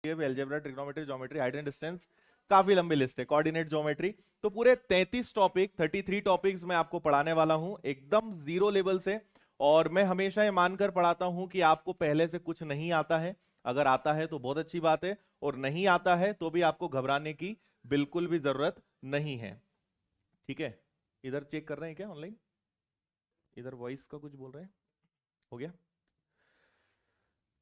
Algebra, trigonometry, geometry, height and distance, काफी लंबी list है, कोऑर्डिनेट ज्योमेट्री। तो पूरे 33 टॉपिक 33 टॉपिक्स मैं आपको पढ़ाने वाला हूं एकदम जीरो लेवल से। और मैं हमेशा ये मानकर पढ़ाता हूं कि आपको पहले से कुछ नहीं आता है। अगर आता है तो बहुत अच्छी बात है, और नहीं आता है तो भी आपको घबराने की बिल्कुल भी जरूरत नहीं है। ठीक है, इधर चेक कर रहे हैं क्या ऑनलाइन? इधर वॉइस का कुछ बोल रहे हैं? हो गया?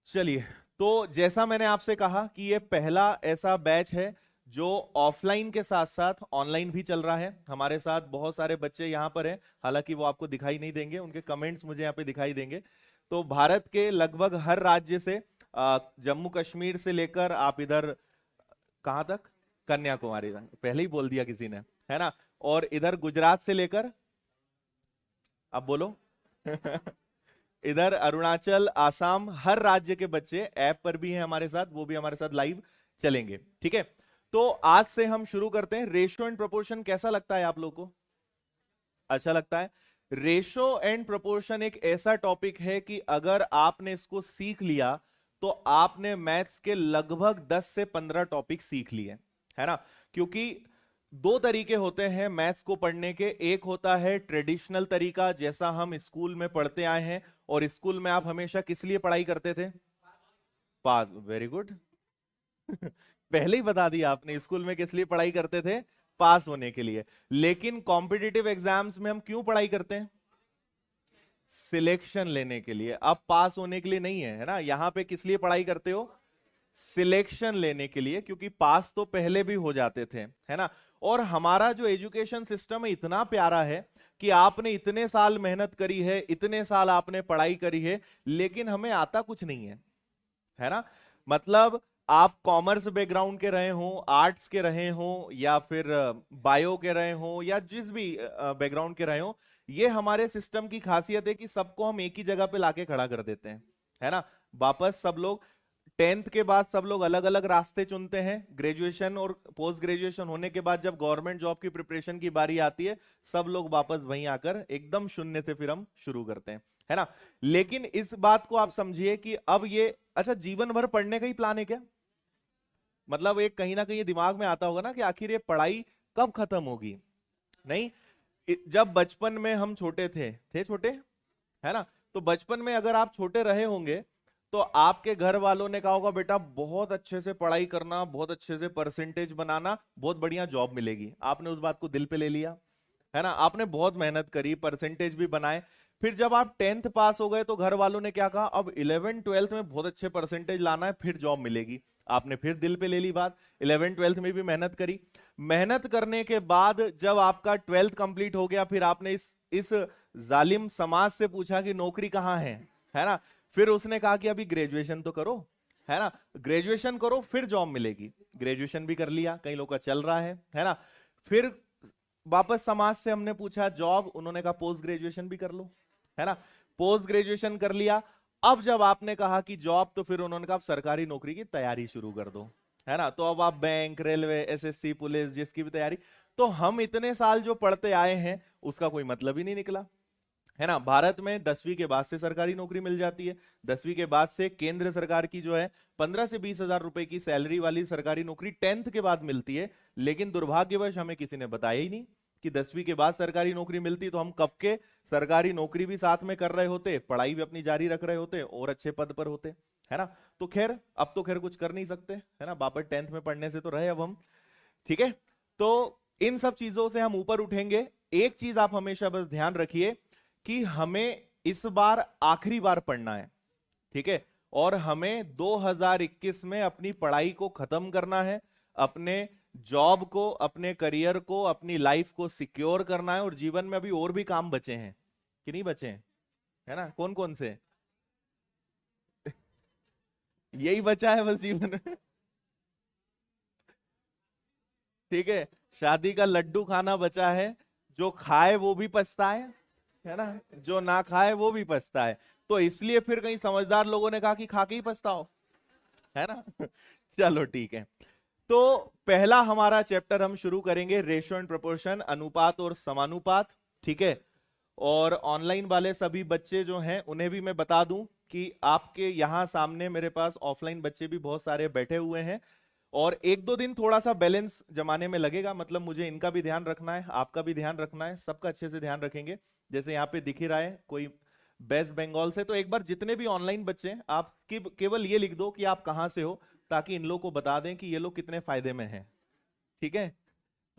चलिए, तो जैसा मैंने आपसे कहा कि ये पहला ऐसा बैच है जो ऑफलाइन के साथ साथ ऑनलाइन भी चल रहा है। हमारे साथ बहुत सारे बच्चे यहाँ पर हैं, हालांकि वो आपको दिखाई नहीं देंगे, उनके कमेंट्स मुझे यहाँ पे दिखाई देंगे। तो भारत के लगभग हर राज्य से, जम्मू कश्मीर से लेकर आप इधर कहां तक, कन्याकुमारी तक, पहले ही बोल दिया किसी ने, है ना। और इधर गुजरात से लेकर, अब बोलो इधर अरुणाचल, आसाम, हर राज्य के बच्चे ऐप पर भी हैं हमारे साथ, वो भी हमारे साथ लाइव चलेंगे। ठीक है, तो आज से हम शुरू करते हैं। रेशियो एंड प्रोपोर्शन कैसा लगता है आप लोगों को? अच्छा लगता है? रेशियो एंड प्रोपोर्शन एक ऐसा टॉपिक है कि अगर आपने इसको सीख लिया तो आपने मैथ्स के लगभग 10 से 15 टॉपिक सीख लिए, है ना। क्योंकि दो तरीके होते हैं मैथ्स को पढ़ने के। एक होता है ट्रेडिशनल तरीका, जैसा हम स्कूल में पढ़ते आए हैं, और स्कूल में आप हमेशा किस लिए पढ़ाई करते थे? पास। वेरी गुड पहले ही बता दिया आपने, स्कूल में किस लिए पढ़ाई करते थे? पास होने के लिए। लेकिन कॉम्पिटिटिव एग्जाम्स में हम क्यों पढ़ाई करते हैं? सिलेक्शन लेने के लिए। अब पास होने के लिए नहीं है, है ना। यहां पे किस लिए पढ़ाई करते हो? सिलेक्शन लेने के लिए, क्योंकि पास तो पहले भी हो जाते थे, है ना। और हमारा जो एजुकेशन सिस्टम है इतना प्यारा है कि आपने इतने साल मेहनत करी है, इतने साल आपने पढ़ाई करी है, लेकिन हमें आता कुछ नहीं है ना। मतलब आप कॉमर्स बैकग्राउंड के रहे हो, आर्ट्स के रहे हो, या फिर बायो के रहे हो, या जिस भी बैकग्राउंड के रहे हो, ये हमारे सिस्टम की खासियत है कि सबको हम एक ही जगह पे लाके खड़ा कर देते हैं, है ना। वापस सब लोग 10th के बाद सब लोग अलग अलग रास्ते चुनते हैं। ग्रेजुएशन और पोस्ट ग्रेजुएशन होने के बाद जब गवर्नमेंट जॉब की प्रिपरेशन की बारी आती है, सब लोग वापस वहीं आकर एकदम शून्य से फिर हम शुरू करते हैं, है ना। लेकिन इस बात को आप समझिए कि अब ये, अच्छा, जीवन भर पढ़ने का ही प्लान है क्या? मतलब एक कहीं ना कहीं दिमाग में आता होगा ना कि आखिर ये पढ़ाई कब खत्म होगी। नहीं, जब बचपन में हम छोटे थे छोटे, है ना। तो बचपन में अगर आप छोटे रहे होंगे तो आपके घर वालों ने कहा होगा, बेटा बहुत अच्छे से पढ़ाई करना, बहुत अच्छे से परसेंटेज बनाना, बहुत बढ़िया जॉब मिलेगी। आपने उस बात को दिल पे ले लिया, है ना। आपने बहुत मेहनत करी, परसेंटेज भी बनाए। फिर जब आप 10th पास हो गए तो घर वालों ने क्या कहा, अब 11th 12th में बहुत अच्छे परसेंटेज लाना है, फिर जॉब मिलेगी। आपने फिर दिल पे ले ली बात, 11th 12th में भी मेहनत करी। मेहनत करने के बाद जब आपका 12th कंप्लीट हो गया, फिर आपने इस जालिम समाज से पूछा कि नौकरी कहाँ है ना। फिर उसने कहा कि अभी ग्रेजुएशन तो करो, है ना, ग्रेजुएशन करो फिर जॉब मिलेगी। ग्रेजुएशन भी कर लिया, कई लोग का चल रहा है ना। फिर वापस समाज से हमने पूछा जॉब, उन्होंने कहा पोस्ट ग्रेजुएशन भी कर लो, है ना। पोस्ट ग्रेजुएशन कर लिया। अब जब आपने कहा कि जॉब, तो फिर उन्होंने कहा आप सरकारी नौकरी की तैयारी शुरू कर दो, है ना। तो अब आप बैंक, रेलवे, एसएससी, पुलिस, जिसकी भी तैयारी। तो हम इतने साल जो पढ़ते आए हैं उसका कोई मतलब ही नहीं निकला, है ना। भारत में 10वीं के बाद से सरकारी नौकरी मिल जाती है। 10वीं के बाद से केंद्र सरकार की जो है 15 से 20 हजार रुपए की सैलरी वाली सरकारी नौकरी 10th के बाद मिलती है। लेकिन दुर्भाग्यवश हमें किसी ने बताया ही नहीं कि 10वीं के बाद सरकारी नौकरी मिलती, तो हम कब के सरकारी नौकरी भी साथ में कर रहे होते, पढ़ाई भी अपनी जारी रख रहे होते, और अच्छे पद पर होते, है ना। तो खैर, अब तो खैर कुछ कर नहीं सकते, है ना। वापस 10th में पढ़ने से तो रहे अब हम, ठीक है। तो इन सब चीजों से हम ऊपर उठेंगे। एक चीज आप हमेशा बस ध्यान रखिए कि हमें इस बार आखिरी बार पढ़ना है, ठीक है। और हमें 2021 में अपनी पढ़ाई को खत्म करना है, अपने जॉब को, अपने करियर को, अपनी लाइफ को सिक्योर करना है। और जीवन में अभी और भी काम बचे हैं कि नहीं बचे हैं, है ना। कौन कौन से? यही बचा है बस जीवन में ठीक है, शादी का लड्डू खाना बचा है। जो खाए वो भी पछताए, है ना, जो ना खाए वो भी पछताए। तो इसलिए फिर कहीं समझदार लोगों ने कहा कि खा के ही पछताओ, है ना चलो ठीक है। तो पहला हमारा चैप्टर हम शुरू करेंगे, रेशियो एंड प्रोपोर्शन, अनुपात और समानुपात, ठीक है। और ऑनलाइन वाले सभी बच्चे जो हैं उन्हें भी मैं बता दूं कि आपके यहाँ सामने मेरे पास ऑफलाइन बच्चे भी बहुत सारे बैठे हुए हैं, और एक दो दिन थोड़ा सा बैलेंस जमाने में लगेगा, मतलब मुझे इनका भी ध्यान रखना है, आपका भी ध्यान रखना है, सबका अच्छे से ध्यान रखेंगे। जैसे यहाँ पे दिख ही रहा है कोई वेस्ट बंगाल से, तो एक बार जितने भी ऑनलाइन बच्चे हैं आप केवल ये लिख दो कि आप कहाँ से हो, ताकि इन लोगों को बता दें कि ये लोग कितने फायदे में हैं। ठीक है,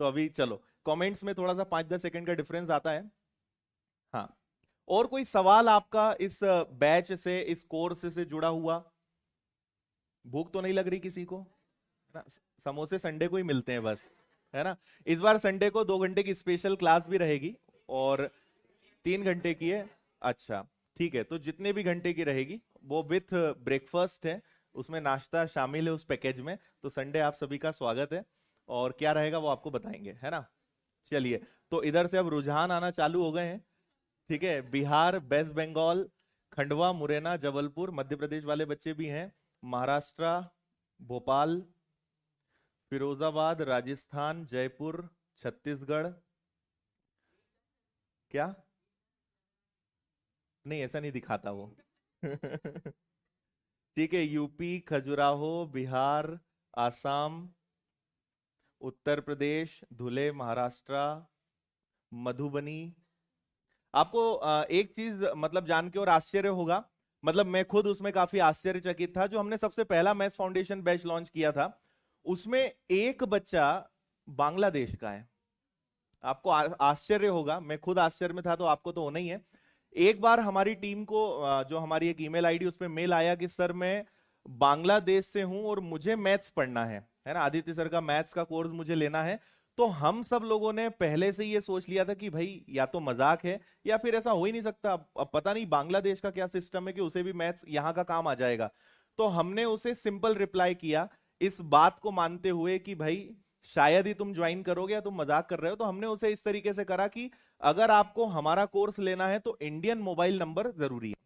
तो अभी चलो कमेंट्स में थोड़ा सा 5-10 सेकंड का डिफरेंस आता है। हाँ, और कोई सवाल आपका इस बैच से, इस कोर्स से जुड़ा हुआ? भूख तो नहीं लग रही किसी को? है ना, समोसे संडे को ही मिलते हैं बस, है ना। इस बार संडे को 2 घंटे की स्पेशल क्लास भी रहेगी और 3 घंटे की है। अच्छा ठीक है, तो जितने भी घंटे की रहेगी वो विथ ब्रेकफास्ट है, उसमें नाश्ता शामिल है उस पैकेज में। तो संडे आप सभी का स्वागत है, और क्या रहेगा वो आपको बताएंगे, है ना। चलिए, तो इधर से अब रुझान आना चालू हो गए हैं। ठीक है, बिहार, वेस्ट बंगाल, खंडवा, मुरैना, जबलपुर, मध्य प्रदेश वाले बच्चे भी हैं, महाराष्ट्र, भोपाल, फिरोजाबाद, राजस्थान, जयपुर, छत्तीसगढ़। क्या? नहीं, ऐसा नहीं दिखाता वो। ठीक है, यूपी, खजुराहो, बिहार, आसाम, उत्तर प्रदेश, धुले, महाराष्ट्र, मधुबनी। आपको एक चीज मतलब जान के और आश्चर्य होगा, मतलब मैं खुद उसमें काफी आश्चर्यचकित था। जो हमने सबसे पहला मैथ्स फाउंडेशन बैच लॉन्च किया था, उसमें एक बच्चा बांग्लादेश का है। आपको आश्चर्य होगा, मैं खुद आश्चर्य में था, तो आपको तो होना ही है। एक बार हमारी टीम को जो हमारी एक ईमेल आईडी, उस पर मेल आया कि सर मैं बांग्लादेश से हूं और मुझे मैथ्स पढ़ना है ना, आदित्य सर का मैथ्स का कोर्स मुझे लेना है। तो हम सब लोगों ने पहले से ये सोच लिया था कि भाई या तो मजाक है, या फिर ऐसा हो ही नहीं सकता। अब पता नहीं बांग्लादेश का क्या सिस्टम है कि उसे भी मैथ्स यहाँ का काम आ जाएगा। तो हमने उसे सिंपल रिप्लाई किया, इस बात को मानते हुए कि भाई शायद ही तुम ज्वाइन करोगे या तुम मजाक कर रहे हो। तो हमने उसे इस तरीके से करा कि अगर आपको हमारा कोर्स लेना है तो इंडियन मोबाइल नंबर जरूरी है,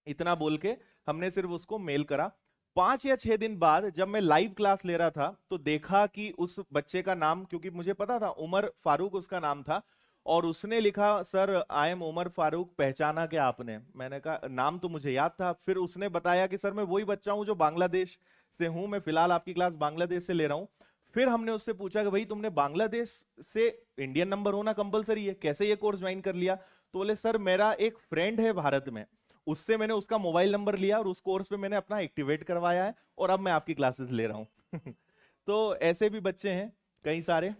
इतना बोल के हमने सिर्फ उसको मेल करा। 5 या 6 दिन बाद जब मैं लाइव क्लास ले रहा था, तो देखा कि उस बच्चे का नाम, क्योंकि मुझे पता था उमर फारूक उसका नाम था, और उसने लिखा sir I am Umar Farooq, पहचाना क्या आपने? मैंने कहा नाम तो मुझे याद था। फिर उसने बताया कि सर मैं वही बच्चा हूं जो बांग्लादेश से हूं, मैं फिलहाल आपकी क्लास बांग्लादेश से ले रहा हूं। फिर हमने उससे पूछा कि भाई तुमने बांग्लादेश से, इंडियन नंबर होना कंपलसरी है, कैसे ये कोर्स ज्वाइन कर लिया? तो बोले सर मेरा एक फ्रेंड है भारत में, उससे मैंने उसका मोबाइल नंबर लिया और उस कोर्स पे मैंने अपना एक्टिवेट करवाया है, और अब मैं आपकी क्लासेस ले रहा हूं। तो ऐसे भी बच्चे हैं कई सारे।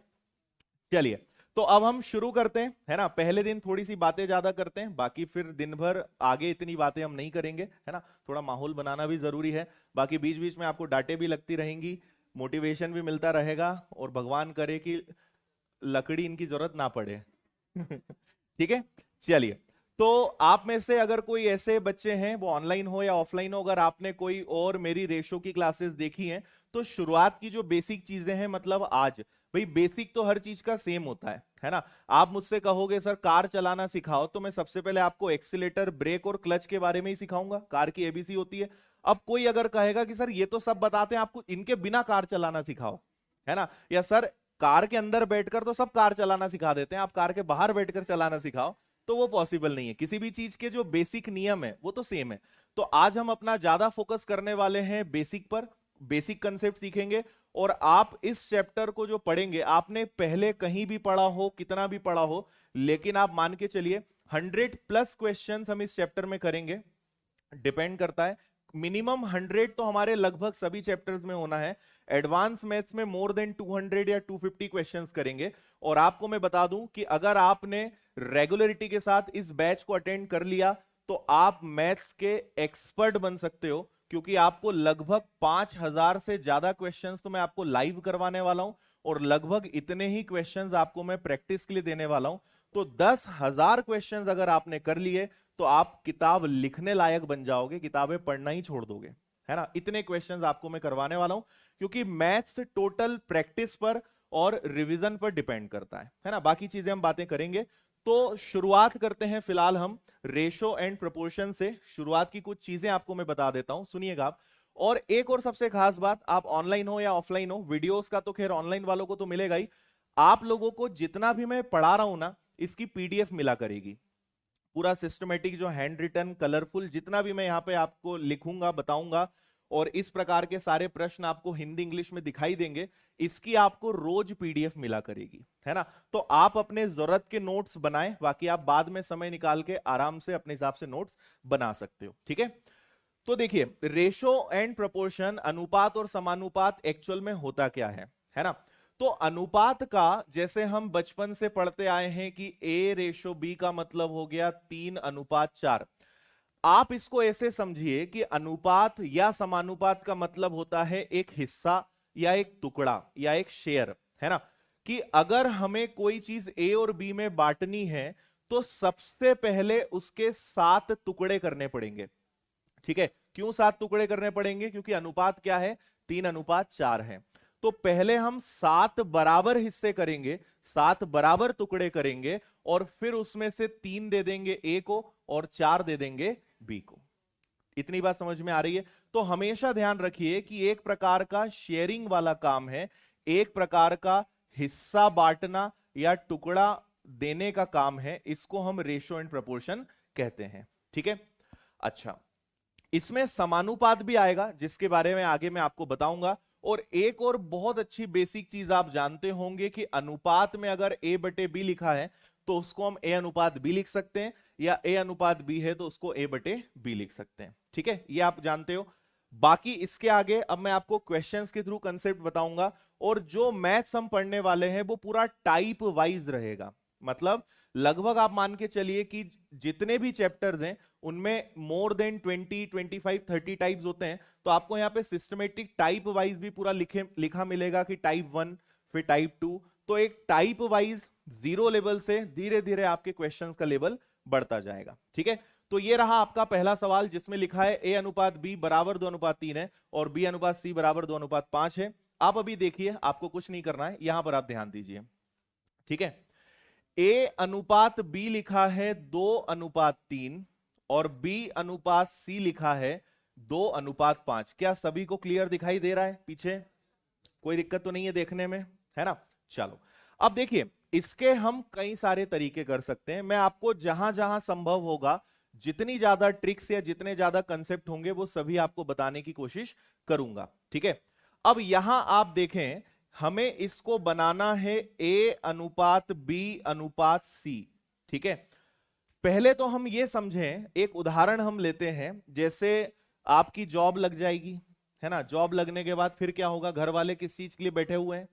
चलिए, तो अब हम शुरू करते हैं, है ना। पहले दिन थोड़ी सी बातें ज्यादा करते हैं, बाकी फिर दिन भर आगे इतनी बातें हम नहीं करेंगे, है ना। थोड़ा माहौल बनाना भी जरूरी है। बाकी बीच बीच में आपको डांटे भी लगती रहेंगी, मोटिवेशन भी मिलता रहेगा, और भगवान करे कि लकड़ी इनकी जरूरत ना पड़े। ठीक है, चलिए। तो आप में से अगर कोई ऐसे बच्चे हैं, वो ऑनलाइन हो या ऑफलाइन हो, अगर आपने कोई और मेरी रेशो की क्लासेस देखी हैं, तो शुरुआत की जो बेसिक चीजें हैं, मतलब आज भाई बेसिक तो हर चीज का सेम होता है ना। आप मुझसे कहोगे सर कार चलाना सिखाओ, तो मैं सबसे पहले आपको एक्सीलेटर, ब्रेक और क्लच के बारे में ही सिखाऊंगा, कार की एबीसी होती है। अब कोई अगर कहेगा कि सर ये तो सब बताते हैं, आपको इनके बिना कार चलाना सिखाओ, है ना, या सर कार के अंदर बैठकर तो सब कार चलाना सिखा देते हैं, आप कार के बाहर बैठकर चलाना सिखाओ, तो वो पॉसिबल नहीं है। किसी भी चीज के जो बेसिक नियम है वो तो सेम है। तो आज हम अपना ज्यादा फोकस करने वाले हैं बेसिक पर, बेसिक कंसेप्ट सीखेंगे। और आप इस चैप्टर को जो पढ़ेंगे, आपने पहले कहीं भी पढ़ा हो, कितना भी पढ़ा हो, लेकिन आप मान के चलिए 100+ क्वेश्चंस हम इस चैप्टर में करेंगे। डिपेंड करता है, मिनिमम 100 तो हमारे लगभग सभी चैप्टर्स में होना है। एडवांस मैथ्स में मोर देन 200 या 250 क्वेश्चंस करेंगे। और आपको मैं बता दूं कि अगर आपने रेगुलरिटी के साथ इस बैच को अटेंड कर लिया, तो आप मैथ्स के एक्सपर्ट बन सकते हो, क्योंकि आपको लगभग 5000 से ज्यादा क्वेश्चंस तो मैं आपको लाइव करवाने वाला हूं, और लगभग इतने ही क्वेश्चंस आपको मैं प्रैक्टिस के लिए देने वाला हूं। तो 10,000 क्वेश्चंस अगर आपने कर लिए, तो आप किताब लिखने लायक बन जाओगे, किताबें पढ़ना ही छोड़ दोगे, है ना। इतने क्वेश्चंस आपको मैं करवाने वाला हूं, क्योंकि मैथ्स टोटल प्रैक्टिस पर और रिवीजन पर डिपेंड करता है ना। बाकी चीजें हम बातें करेंगे। तो शुरुआत करते हैं फिलहाल हम रेशो एंड प्रोपोर्शन से। शुरुआत की कुछ चीजें आपको मैं बता देता हूं, सुनिएगा आप। और एक और सबसे खास बात, आप ऑनलाइन हो या ऑफलाइन हो, वीडियोस का तो खैर ऑनलाइन वालों को तो मिलेगा ही, आप लोगों को जितना भी मैं पढ़ा रहा हूं ना, इसकी पीडीएफ मिला करेगी। पूरा सिस्टमेटिक जो हैंड रिटन कलरफुल जितना भी मैं यहाँ पे आपको लिखूंगा बताऊंगा, और इस प्रकार के सारे प्रश्न आपको हिंदी इंग्लिश में दिखाई देंगे, इसकी आपको रोज पीडीएफ मिला करेगी, है ना। तो आप अपने जरूरत के नोट्स बनाएं, बाकी आप बाद में समय निकाल के आराम से अपने हिसाब से नोट्स बना सकते हो, ठीक है। तो देखिए, रेशो एंड प्रोपोर्शन, अनुपात और समानुपात एक्चुअल में होता क्या है ना। तो अनुपात का जैसे हम बचपन से पढ़ते आए हैं कि A/B का मतलब हो गया 3:4। आप इसको ऐसे समझिए कि अनुपात या समानुपात का मतलब होता है एक हिस्सा या एक टुकड़ा या एक शेयर, है ना। कि अगर हमें कोई चीज A और B में बांटनी है तो सबसे पहले उसके 7 टुकड़े करने पड़ेंगे, ठीक है। क्यों 7 टुकड़े करने पड़ेंगे? क्योंकि अनुपात क्या है? 3:4 है। तो पहले हम 7 बराबर हिस्से करेंगे, 7 बराबर टुकड़े करेंगे, और फिर उसमें से 3 दे देंगे A को और 4 दे देंगे B को। इतनी बात समझ में आ रही है? तो हमेशा ध्यान रखिए कि एक प्रकार का शेयरिंग वाला काम है, एक प्रकार का हिस्सा बांटना या टुकड़ा देने का काम है, इसको हम रेशो एंड प्रोपोर्शन कहते हैं, ठीक है। अच्छा, इसमें समानुपात भी आएगा जिसके बारे में आगे मैं आपको बताऊंगा। और एक और बहुत अच्छी बेसिक चीज आप जानते होंगे कि अनुपात में अगर A/B लिखा है तो उसको हम A/B लिख सकते हैं, या A/B है तो उसको A/B लिख सकते हैं, ठीक है। ये आप जानते हो। बाकी इसके आगे अब मैं आपको क्वेश्चंस के थ्रू कंसेप्ट बताऊंगा, और जो मैथ्स हम पढ़ने वाले हैं वो पूरा टाइप वाइज रहेगा। मतलब लगभग आप मान के चलिए कि जितने भी चैप्टर्स हैं उनमें मोर देन 20, 25, 30 टाइप्स होते हैं, तो आपको यहाँ पे सिस्टमेटिक टाइप वाइज भी पूरा लिखा मिलेगा कि टाइप 1 फिर टाइप 2। तो एक टाइप वाइज 0 लेवल से धीरे धीरे आपके क्वेश्चंस का लेवल बढ़ता जाएगा, ठीक है। तो ये रहा आपका पहला सवाल जिसमें लिखा है A/B बराबर 2:3 है और B/C बराबर 2:5 है। आप अभी देखिए, आपको कुछ नहीं करना है, यहां पर आप ध्यान दीजिए, ठीक है। A/B लिखा है 2:3 और B/C लिखा है 2:5। क्या सभी को क्लियर दिखाई दे रहा है? पीछे कोई दिक्कत तो नहीं है देखने में, है ना। चलो, अब देखिए, इसके हम कई सारे तरीके कर सकते हैं। मैं आपको जहां जहां संभव होगा जितनी ज्यादा ट्रिक्स या जितने ज्यादा कंसेप्ट होंगे वो सभी आपको बताने की कोशिश करूंगा, ठीक है। अब यहां आप देखें, हमें इसको बनाना है A/B/C, ठीक है। पहले तो हम ये समझें, एक उदाहरण हम लेते हैं, जैसे आपकी जॉब लग जाएगी, है ना। जॉब लगने के बाद फिर क्या होगा? घर वाले किस चीज के लिए बैठे हुए हैं?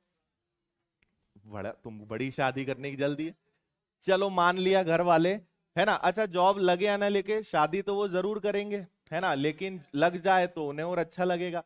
तुम बड़ी शादी करने की जल्दी है। चलो मान लिया घर वाले, है ना। अच्छा, जॉब लगे या ना लेके शादी तो वो जरूर करेंगे, है ना, लेकिन लग जाए तो उन्हें और अच्छा लगेगा।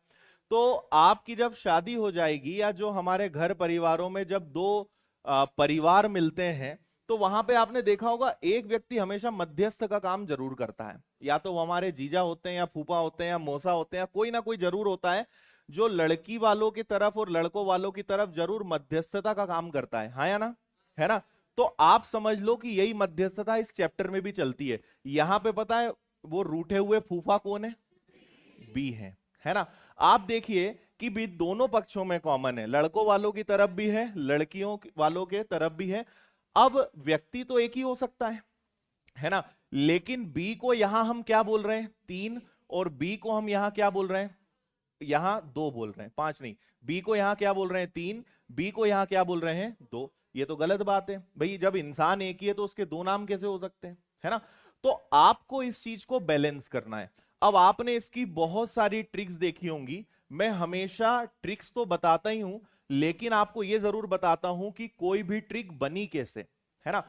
तो आपकी जब शादी हो जाएगी, या जो हमारे घर परिवारों में जब दो परिवार मिलते हैं, तो वहां पे आपने देखा होगा एक व्यक्ति हमेशा मध्यस्थ का काम जरूर करता है। या तो वो हमारे जीजा होते हैं, या फूफा होते हैं, या मौसा होते हैं, कोई ना कोई जरूर होता है जो लड़की वालों की तरफ और लड़कों वालों की तरफ जरूर मध्यस्थता का काम करता है, हाँ या ना, है ना। तो आप समझ लो कि यही मध्यस्थता इस चैप्टर में भी चलती है। यहां पे पता है वो रूठे हुए फूफा कौन है? बी है ना। आप देखिए कि भी दोनों पक्षों में कॉमन है, लड़कों वालों की तरफ भी है, लड़कियों वालों के तरफ भी है। अब व्यक्ति तो एक ही हो सकता है ना, लेकिन बी को यहां हम क्या बोल रहे हैं? 3, और बी को हम यहां क्या बोल रहे हैं? यहां 2 बोल रहे हैं, 5 नहीं। बी को यहां क्या बोल रहे हैं? 3। बी को यहां क्या बोल रहे हैं? 2। ये तो गलत बात है भाई, जब इंसान एक ही है तो उसके 2 नाम कैसे हो सकते हैं, है ना। तो आपको इस चीज को बैलेंस करना है। अब आपने इसकी बहुत सारी ट्रिक्स देखी होंगी, मैं हमेशा ट्रिक्स तो बताता ही हूं, लेकिन आपको यह जरूर बताता हूं कि कोई भी ट्रिक बनी कैसे, है ना।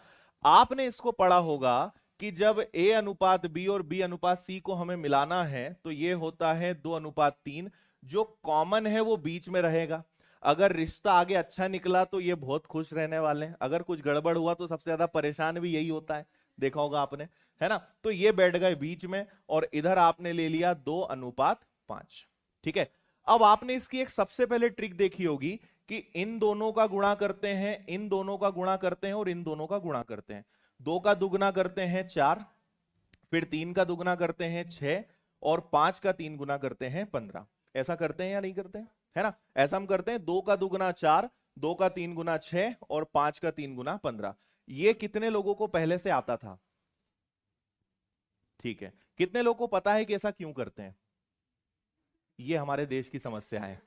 आपने इसको पढ़ा होगा कि जब A/B और B/C को हमें मिलाना है तो यह होता है 2:3। जो कॉमन है वो बीच में रहेगा। अगर रिश्ता आगे अच्छा निकला तो ये बहुत खुश रहने वाले हैं, अगर कुछ गड़बड़ हुआ तो सबसे ज्यादा परेशान भी यही होता है, देखा होगा आपने, है ना। तो ये बैठ गए बीच में, और इधर आपने ले लिया 2:5, ठीक है। अब आपने इसकी एक सबसे पहले ट्रिक देखी होगी कि इन दोनों का गुणा करते हैं, इन दोनों का गुणा करते हैं, और इन दोनों का गुणा करते हैं। 2 का दुगुना करते हैं 4, फिर 3 का दुगुना करते हैं 6, और 5 का 3 गुना करते हैं 15। ऐसा करते हैं या नहीं करते हैं? है ना, ऐसा हम करते हैं। 2 का दुगुना 4, 2 का 3 गुना 6, और 5 का 3 गुना 15। ये कितने लोगों को पहले से आता था? ठीक है, कितने लोगों को पता है कि ऐसा क्यों करते हैं? ये हमारे देश की समस्या है।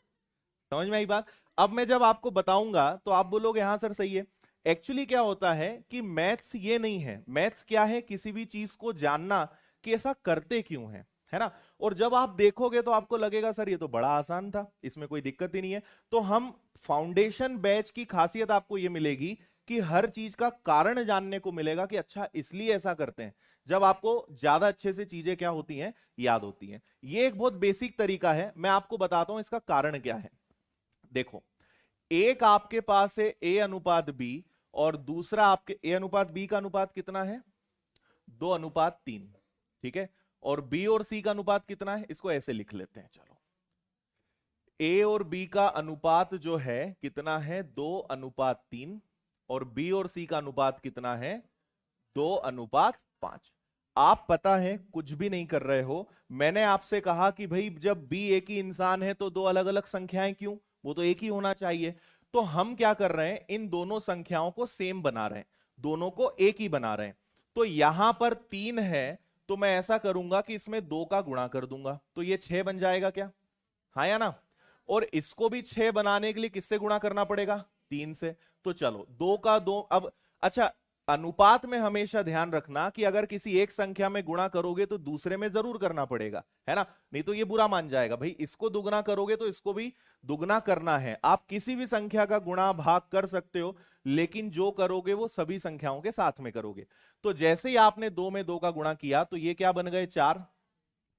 समझ में आई बात? अब मैं जब आपको बताऊंगा तो आप बोलोगे हाँ सर सही है। एक्चुअली क्या होता है कि मैथ्स ये नहीं है। मैथ्स क्या है? किसी भी चीज को जानना कि ऐसा करते क्यों है ना। और जब आप देखोगे तो आपको लगेगा सर ये तो बड़ा आसान था, इसमें कोई दिक्कत ही नहीं है। तो हम फाउंडेशन बैच की खासियत आपको ये मिलेगी कि हर चीज का कारण जानने को मिलेगा कि अच्छा इसलिए ऐसा करते हैं। जब आपको ज्यादा अच्छे से चीजें क्या होती हैं, याद होती हैं। ये एक बहुत बेसिक तरीका है, मैं आपको बताता हूं इसका कारण क्या है। देखो, एक आपके पास है ए अनुपात बी, और दूसरा आपके ए अनुपात बी का अनुपात कितना है? 2:3। ठीक है, और बी और सी का अनुपात कितना है? इसको ऐसे लिख लेते हैं, चलो। ए और बी का अनुपात जो है कितना है? 2:3। और बी और सी का अनुपात कितना है? 2:5। आप पता है कुछ भी नहीं कर रहे हो। मैंने आपसे कहा कि भाई जब बी एक ही इंसान है तो दो अलग अलग संख्याएं क्यों? वो तो एक ही होना चाहिए। तो हम क्या कर रहे हैं, इन दोनों संख्याओं को सेम बना रहे हैं, दोनों को एक ही बना रहे हैं। तो यहां पर 3 है, तो मैं ऐसा करूंगा कि इसमें 2 का गुणा कर दूंगा, तो ये 6 बन जाएगा क्या? हाँ या ना? और इसको भी 6 बनाने के लिए किससे गुणा करना पड़ेगा? 3 से। तो चलो 2 का 2 अब। अच्छा, अनुपात में हमेशा ध्यान रखना कि अगर किसी एक संख्या में गुणा करोगे तो दूसरे में जरूर करना पड़ेगा, है ना। नहीं तो ये बुरा मान जाएगा, भाई इसको दुगना करोगे तो इसको भी दुगना करना है। आप किसी भी संख्या का गुणा भाग कर सकते हो, लेकिन जो करोगे वो सभी संख्याओं के साथ में करोगे। तो जैसे ही आपने 2 में 2 का गुणा किया तो ये क्या बन गए? 4।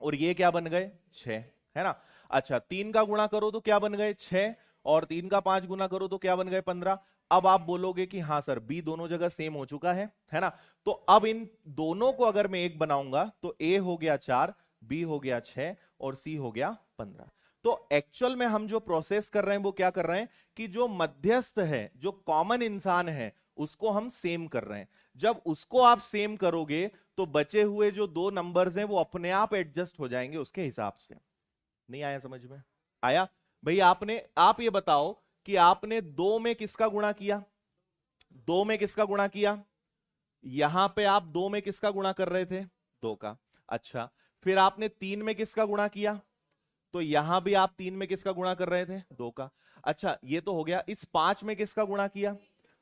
और ये क्या बन गए? 6, है ना। अच्छा, 3 का गुणा करो तो क्या बन गए? 6। और 3 का 5 गुना करो तो क्या बन गए? 15। अब आप बोलोगे कि हाँ सर बी दोनों जगह सेम हो चुका है ना। तो अब इन दोनों को अगर मैं एक बनाऊंगा तो ए हो गया 4, बी हो गया 6, और सी हो गया 15। तो एक्चुअल में हम जो प्रोसेस कर रहे हैं वो क्या कर रहे हैं कि जो मध्यस्थ है, जो कॉमन इंसान है, उसको हम सेम कर रहे हैं। जब उसको आप सेम करोगे तो बचे हुए जो 2 नंबर्स हैं वो अपने आप एडजस्ट हो जाएंगे उसके हिसाब से। नहीं आया समझ में? आया? भाई आप ये बताओ कि आपने 2 में किसका गुणा किया? 2 में किसका गुणा किया? यहां पे आप 2 में किसका गुणा कर रहे थे? 2 का। अच्छा, फिर आपने 3 में किसका गुणा किया? तो यहां भी आप 3 में किसका गुणा कर रहे थे? 2 का। अच्छा, ये तो हो गया। इस 5 में किसका गुणा किया?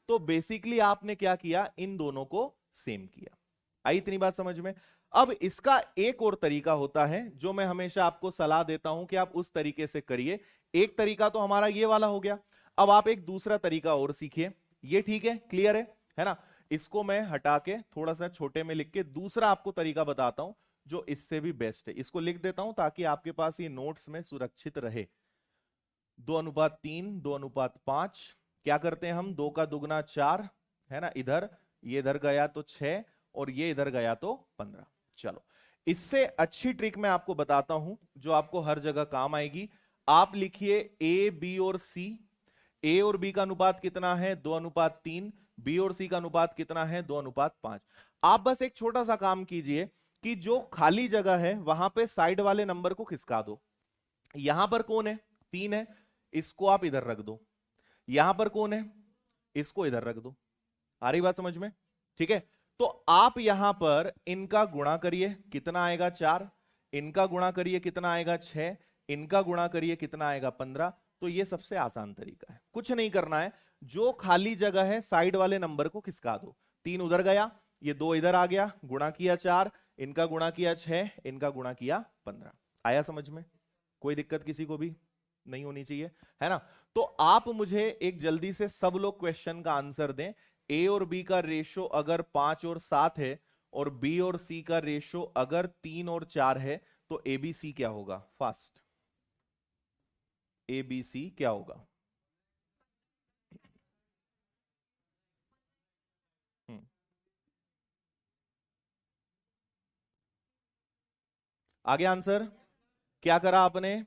तो बेसिकली आपने क्या किया? इन दोनों को सेम किया। आई इतनी बात समझ में? अब इसका एक और तरीका होता है जो मैं हमेशा आपको सलाह देता हूं कि आप उस तरीके से करिए। एक तरीका तो हमारा ये वाला हो गया, अब आप एक दूसरा तरीका और सीखिए। ये ठीक है? क्लियर है ना? इसको मैं हटा के थोड़ा सा छोटे में लिख के दूसरा आपको तरीका बताता हूं जो इससे भी बेस्ट है। इसको लिख देता हूं ताकि आपके पास ये नोट्स में सुरक्षित रहे। 2:3, 2:5। क्या करते हैं हम? 2 का दुगना 4, है ना। इधर ये इधर गया तो 6, और ये इधर गया तो 15। चलो, इससे अच्छी ट्रिक मैं आपको बताता हूं जो आपको हर जगह काम आएगी। आप लिखिए ए, बी और सी। ए और बी का अनुपात कितना है? 2:3। बी और सी का अनुपात कितना है? 2:5। आप बस एक छोटा सा काम कीजिए कि जो खाली जगह है वहां पे साइड वाले नंबर को खिसका दो। यहां पर कौन है? 3 है, इसको आप इधर रख दो। यहां पर कौन है? इसको इधर रख दो। आ रही बात समझ में? ठीक है, तो आप यहां पर इनका गुणा करिए, कितना आएगा? 4। इनका गुणा करिए, कितना आएगा? 6। इनका गुणा करिए, कितना आएगा? 15। तो ये सबसे आसान तरीका है, कुछ नहीं करना है। जो खाली जगह है साइड वाले नंबर को खिसका दो। 3 उधर गया, ये 2 इधर आ गया, गुणा किया 4, इनका गुणा किया 6, इनका गुणा किया 15। आया समझ में? कोई दिक्कत किसी को भी नहीं होनी चाहिए, है ना। तो आप मुझे एक जल्दी से सब लोग क्वेश्चन का आंसर दें। ए और बी का रेशो अगर 5 और 7 है, और बी और सी का रेशो अगर 3 और 4 है, तो एबीसी क्या होगा? फास्ट, एबीसी क्या होगा? हम्म, आगे आंसर क्या करा आपने?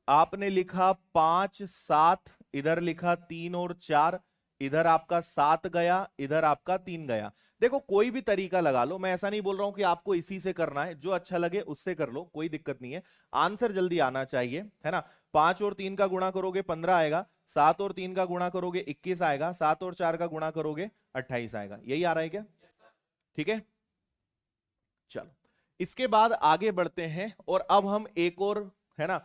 आपने लिखा 5 7, इधर लिखा 3 और 4, इधर आपका 7 गया, इधर आपका 3 गया। देखो कोई भी तरीका लगा लो, मैं ऐसा नहीं बोल रहा हूं कि आपको इसी से करना है, जो अच्छा लगे उससे कर लो, कोई दिक्कत नहीं है। आंसर जल्दी आना चाहिए, है ना। 5 और 3 का गुणा करोगे 15 आएगा, 7 और 3 का गुणा करोगे 21 आएगा, 7 और 4 का गुणा करोगे 28 आएगा। यही आ रहा है क्या? ठीक है, चलो, इसके बाद आगे बढ़ते हैं और अब हम एक और, है ना,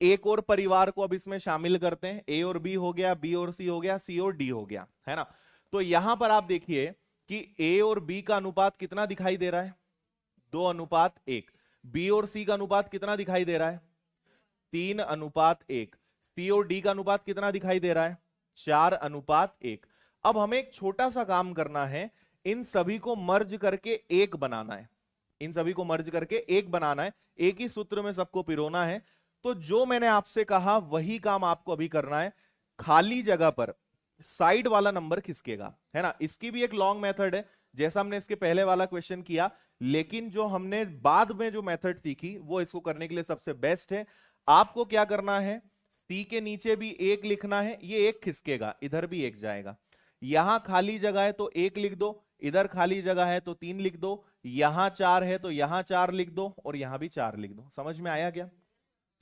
एक और परिवार को अब इसमें शामिल करते हैं। ए और बी हो गया, बी और सी हो गया, सी और डी हो गया, है ना। तो यहां पर आप देखिए कि ए और बी का अनुपात कितना दिखाई दे रहा है, 2:1। बी और सी का अनुपात कितना दिखाई दे रहा है, 3:1। सी और डी का अनुपात कितना दिखाई दे रहा है, 4:1। अब हमें एक छोटा सा काम करना है, इन सभी को मर्ज करके एक बनाना है। इन सभी को मर्ज करके एक बनाना है, एक ही सूत्र में सबको पिरोना है। तो जो मैंने आपसे कहा वही काम आपको अभी करना है। खाली जगह पर साइड वाला नंबर खिसकेगा, है ना। इसकी भी एक लॉन्ग मेथड है, जैसा हमने इसके पहले वाला क्वेश्चन किया, लेकिन जो हमने बाद में जो मेथड सीखी वो इसको करने के लिए सबसे बेस्ट है। आपको क्या करना है, सी के नीचे भी एक लिखना है, ये एक खिसकेगा, इधर भी एक जाएगा। यहां खाली जगह है तो एक लिख दो, इधर खाली जगह है तो 3 लिख दो, यहां 4 है तो यहां 4 लिख दो, और यहां भी 4 लिख दो। समझ में आया क्या,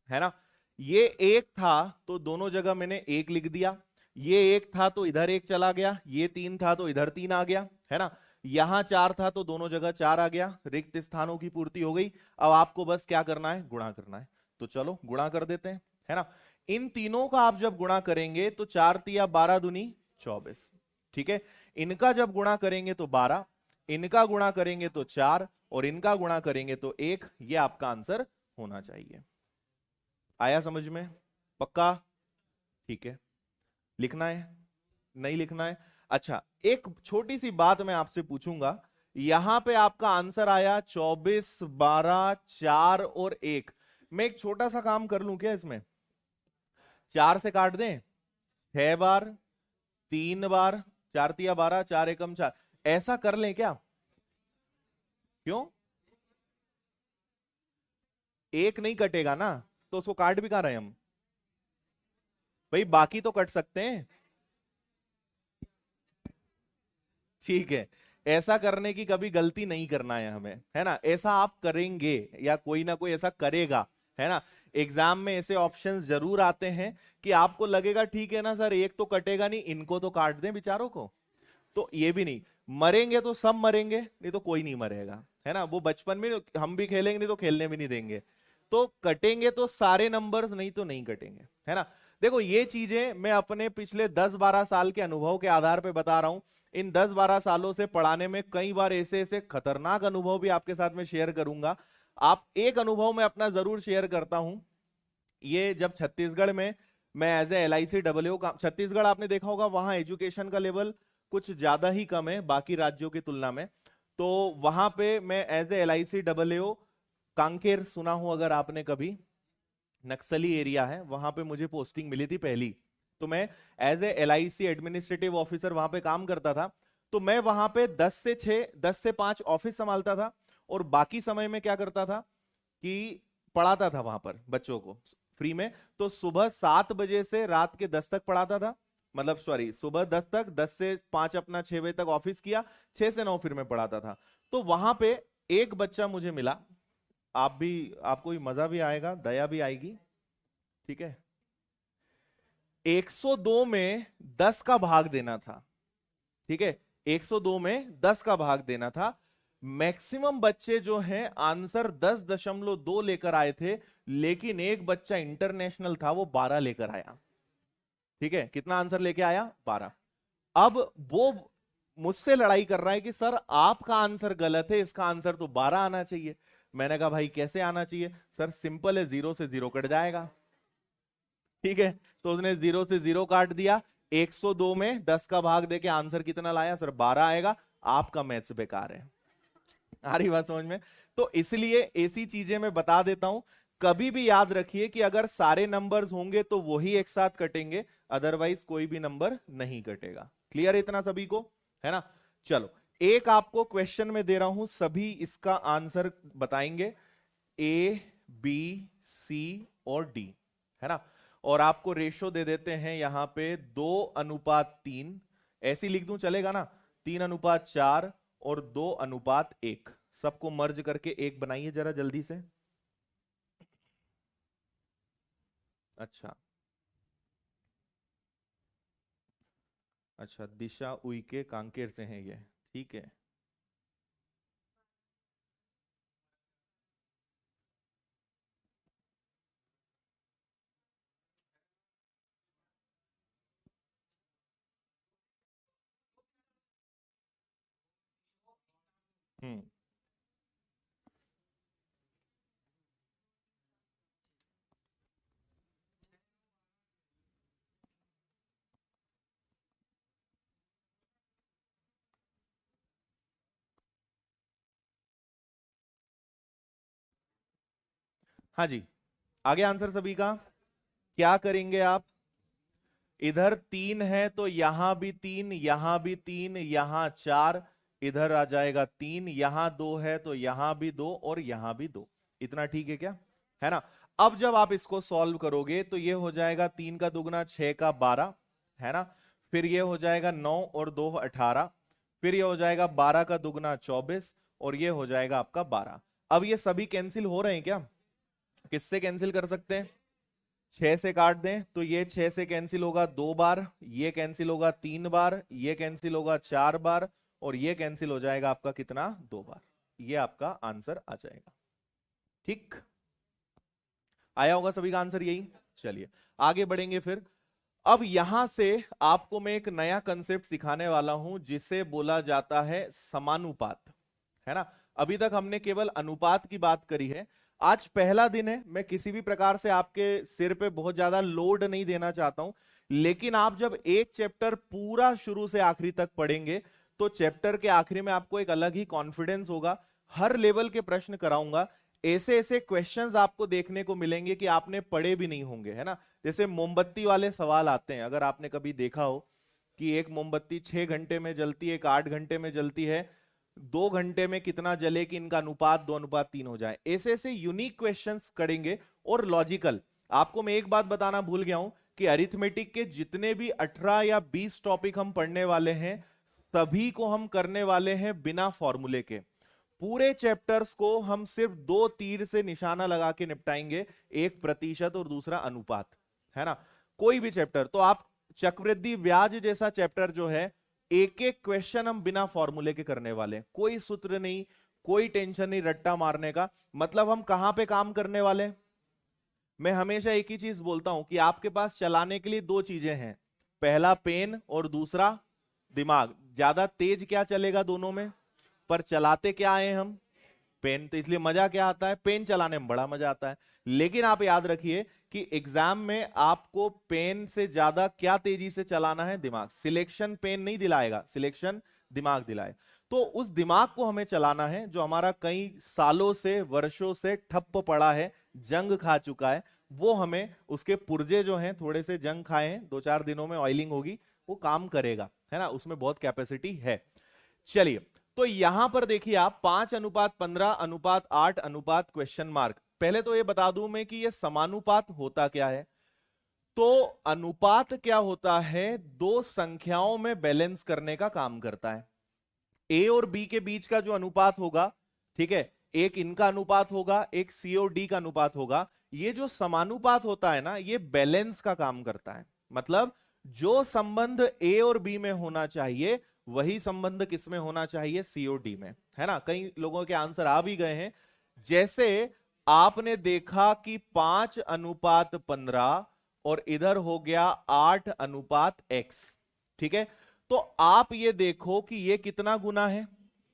है ना। ये एक था तो दोनों जगह मैंने एक लिख दिया, ये एक था तो इधर एक चला गया, ये 3 था तो इधर 3 आ गया, है ना। यहां 4 था तो दोनों जगह 4 आ गया, रिक्त स्थानों की पूर्ति हो गई। अब आपको बस क्या करना है, गुणा करना है। तो चलो गुणा कर देते हैं, है ना। इन तीनों का आप जब गुणा करेंगे तो 4 तिया 12 दूनी 24, ठीक है। इनका जब गुणा करेंगे तो 12, इनका गुणा करेंगे तो 4, और इनका गुणा करेंगे तो 1। ये आपका आंसर होना चाहिए। आया समझ में, पक्का, ठीक है। लिखना है, नहीं लिखना है। अच्छा, एक छोटी सी बात मैं आपसे पूछूंगा, यहां पे आपका आंसर आया 24, 12, 4 और 1। मैं एक छोटा सा काम कर लूं क्या इसमें, 4 से काट दें 6 बार, 3 बार, 4 तिया 12, 4 एकम 4, ऐसा कर लें क्या, क्यों, एक नहीं कटेगा ना, तो उसको काट भी कहां रहे हम भाई, बाकी तो कट सकते हैं। ठीक है, ऐसा करने की कभी गलती नहीं करना है हमें, है ना। ऐसा आप करेंगे या कोई ना कोई ऐसा करेगा, है ना। एग्जाम में ऐसे ऑप्शंस जरूर आते हैं कि आपको लगेगा ठीक है ना सर, एक तो कटेगा नहीं, इनको तो काट दें बेचारों को। तो ये भी नहीं, मरेंगे तो सब मरेंगे, नहीं तो कोई नहीं मरेगा, है ना। वो बचपन में हम भी खेलेंगे, नहीं तो खेलने भी नहीं देंगे। तो कटेंगे तो सारे नंबर्स, नहीं तो नहीं कटेंगे, है ना। देखो ये चीजें मैं अपने पिछले 10-12 साल के अनुभव के आधार पे बता रहा हूं। इन 10-12 सालों से पढ़ाने में कई बार ऐसे ऐसे खतरनाक अनुभव भी आपके साथ में शेयर करूंगा। आप एक अनुभव मैं अपना जरूर शेयर करता हूं। ये जब छत्तीसगढ़ में मैं एज ए LICWO का, छत्तीसगढ़ आपने देखा होगा, वहां एजुकेशन का लेवल कुछ ज्यादा ही कम है बाकी राज्यों की तुलना में। तो वहां पे मैं एज ए LICWO, कांकेर सुना हो अगर आपने कभी, नक्सली एरिया है, वहां पे मुझे पोस्टिंग मिली थी पहली। तो मैं as a LIC administrative officer वहां पे काम करता था। तो मैं वहां पे 10 से 6, 10 से 5 ऑफिस संभालता था, और बाकी समय में क्या करता था कि पढ़ाता था वहां पर बच्चों को फ्री में। तो सुबह 7 बजे से रात के 10 तक पढ़ाता था, मतलब सॉरी, सुबह 10 तक, 10 से 5 अपना 6 बजे तक ऑफिस किया, 6 से 9 फिर मैं पढ़ाता था। तो वहां पे एक बच्चा मुझे मिला, आप भी, आपको भी मजा भी आएगा, दया भी आएगी, ठीक है। 102 में 10 का भाग देना था, ठीक है। 102 में 10 का भाग देना था। मैक्सिमम बच्चे जो हैं आंसर 10.2 लेकर आए थे, लेकिन एक बच्चा इंटरनेशनल था, वो 12 लेकर आया, ठीक है। कितना आंसर लेके आया, 12। अब वो मुझसे लड़ाई कर रहा है कि सर आपका आंसर गलत है, इसका आंसर तो 12 आना चाहिए। मैंने कहा भाई कैसे आना चाहिए, सर सिंपल है, 0 से 0 कट जाएगा, ठीक है। तो उसने 0 से 0 काट दिया। 102 में 10 का भाग देके आंसर कितना लाया, सर 12 आएगा। आपका मैथ्स बेकार है। आ रही बात समझ में। तो इसलिए ऐसी चीजें मैं बता देता हूं, कभी भी याद रखिए कि अगर सारे नंबर्स होंगे तो वही एक साथ कटेंगे, अदरवाइज कोई भी नंबर नहीं कटेगा। क्लियर है इतना सभी को, है ना। चलो, एक आपको क्वेश्चन में दे रहा हूं, सभी इसका आंसर बताएंगे, A, B, C और D, है ना। और आपको रेशो दे देते हैं यहां पे 2:3, ऐसी लिख दूं चलेगा ना, 3:4 और 2:1। सबको मर्ज करके एक बनाइए जरा जल्दी से। अच्छा, अच्छा, दिशा उइके कांकेर से हैं ये, ठीक है। हम्म। हाँ जी, आगे आंसर सभी का। क्या करेंगे आप? इधर 3 है तो यहां भी 3, यहां भी 3, यहां 4, इधर आ जाएगा 3, यहां 2 है तो यहां भी 2 और यहां भी 2। इतना ठीक है क्या? है ना? अब जब आप इसको सॉल्व करोगे तो ये हो जाएगा 3 का दुगना 6 का 12, है ना? फिर ये हो जाएगा 9 और 2 18, फिर ये हो जाएगा 12 का दुगना 24 और ये हो जाएगा आपका 12। अब ये सभी कैंसिल हो रहे हैं क्या? किससे कैंसिल कर सकते हैं? 6 से काट दें तो ये 6 से कैंसिल होगा 2 बार, ये कैंसिल होगा 3 बार, ये कैंसिल होगा 4 बार और ये कैंसिल हो जाएगा आपका कितना? 2 बार। ये आपका आंसर आ जाएगा। ठीक, आया होगा सभी का आंसर यही। चलिए आगे बढ़ेंगे फिर। अब यहां से आपको मैं एक नया कंसेप्ट सिखाने वाला हूं जिसे बोला जाता है समानुपात, है ना? अभी तक हमने केवल अनुपात की बात करी है। आज पहला दिन है, मैं किसी भी प्रकार से आपके सिर पे बहुत ज्यादा लोड नहीं देना चाहता हूं, लेकिन आप जब एक चैप्टर पूरा शुरू से आखिरी तक पढ़ेंगे तो चैप्टर के आखिरी में आपको एक अलग ही कॉन्फिडेंस होगा। हर लेवल के प्रश्न कराऊंगा, ऐसे ऐसे क्वेश्चंस आपको देखने को मिलेंगे कि आपने पढ़े भी नहीं होंगे, है ना? जैसे मोमबत्ती वाले सवाल आते हैं, अगर आपने कभी देखा हो कि एक मोमबत्ती 6 घंटे में जलती है, एक 8 घंटे में जलती है, 2 घंटे में कितना जले कि इनका अनुपात 2:3 हो जाए। ऐसे ऐसे यूनिक क्वेश्चंस करेंगे और लॉजिकल। आपको मैं एक बात बताना भूल गया हूं कि अरिथमेटिक के जितने भी 18 या 20 टॉपिक हम पढ़ने वाले हैं, सभी को हम करने वाले हैं बिना फॉर्मूले के। पूरे चैप्टर्स को हम सिर्फ 2 तीर से निशाना लगा के निपटाएंगे, एक प्रतिशत और दूसरा अनुपात, है ना? कोई भी चैप्टर तो आप चक्रवृद्धि ब्याज जैसा चैप्टर जो है, एक एक क्वेश्चन हम बिना फॉर्मूले के करने वाले हैं। कोई सूत्र नहीं, कोई टेंशन नहीं रट्टा मारने का। मतलब हम कहां पे काम करने वाले हैं? मैं हमेशा एक ही चीज बोलता हूं कि आपके पास चलाने के लिए 2 चीजें हैं, पहला पेन और दूसरा दिमाग। ज्यादा तेज क्या चलेगा दोनों में? पर चलाते क्या आए हम? पेन। तो इसलिए मजा क्या आता है? पेन चलाने में बड़ा मजा आता है। लेकिन आप याद रखिए कि एग्जाम में आपको पेन से ज्यादा क्या तेजी से चलाना है? दिमाग। सिलेक्शन पेन नहीं दिलाएगा, सिलेक्शन दिमाग दिलाए। तो उस दिमाग को हमें चलाना है जो हमारा कई सालों से वर्षों से ठप्प पड़ा है, जंग खा चुका है। वो हमें उसके पुर्जे जो हैं, थोड़े से जंग खाए हैं, 2-4 दिनों में ऑयलिंग होगी, वो काम करेगा, है ना? उसमें बहुत कैपेसिटी है। चलिए, तो यहां पर देखिए आप 5:15:8 क्वेश्चन मार्क। पहले तो ये बता दूं मैं कि ये समानुपात होता क्या है। तो अनुपात क्या होता है? दो संख्याओं में बैलेंस करने का काम करता है। ए और बी के बीच का जो अनुपात होगा, ठीक है, एक इनका अनुपात होगा, एक सी और डी का अनुपात होगा। ये जो समानुपात होता है ना, ये बैलेंस का काम करता है। मतलब जो संबंध ए और बी में होना चाहिए, वही संबंध किस में होना चाहिए? सी और डी में, है ना? कई लोगों के आंसर आ भी गए हैं। जैसे आपने देखा कि 5:15 और इधर हो गया 8:x, ठीक है? तो आप ये देखो कि ये कितना गुना है?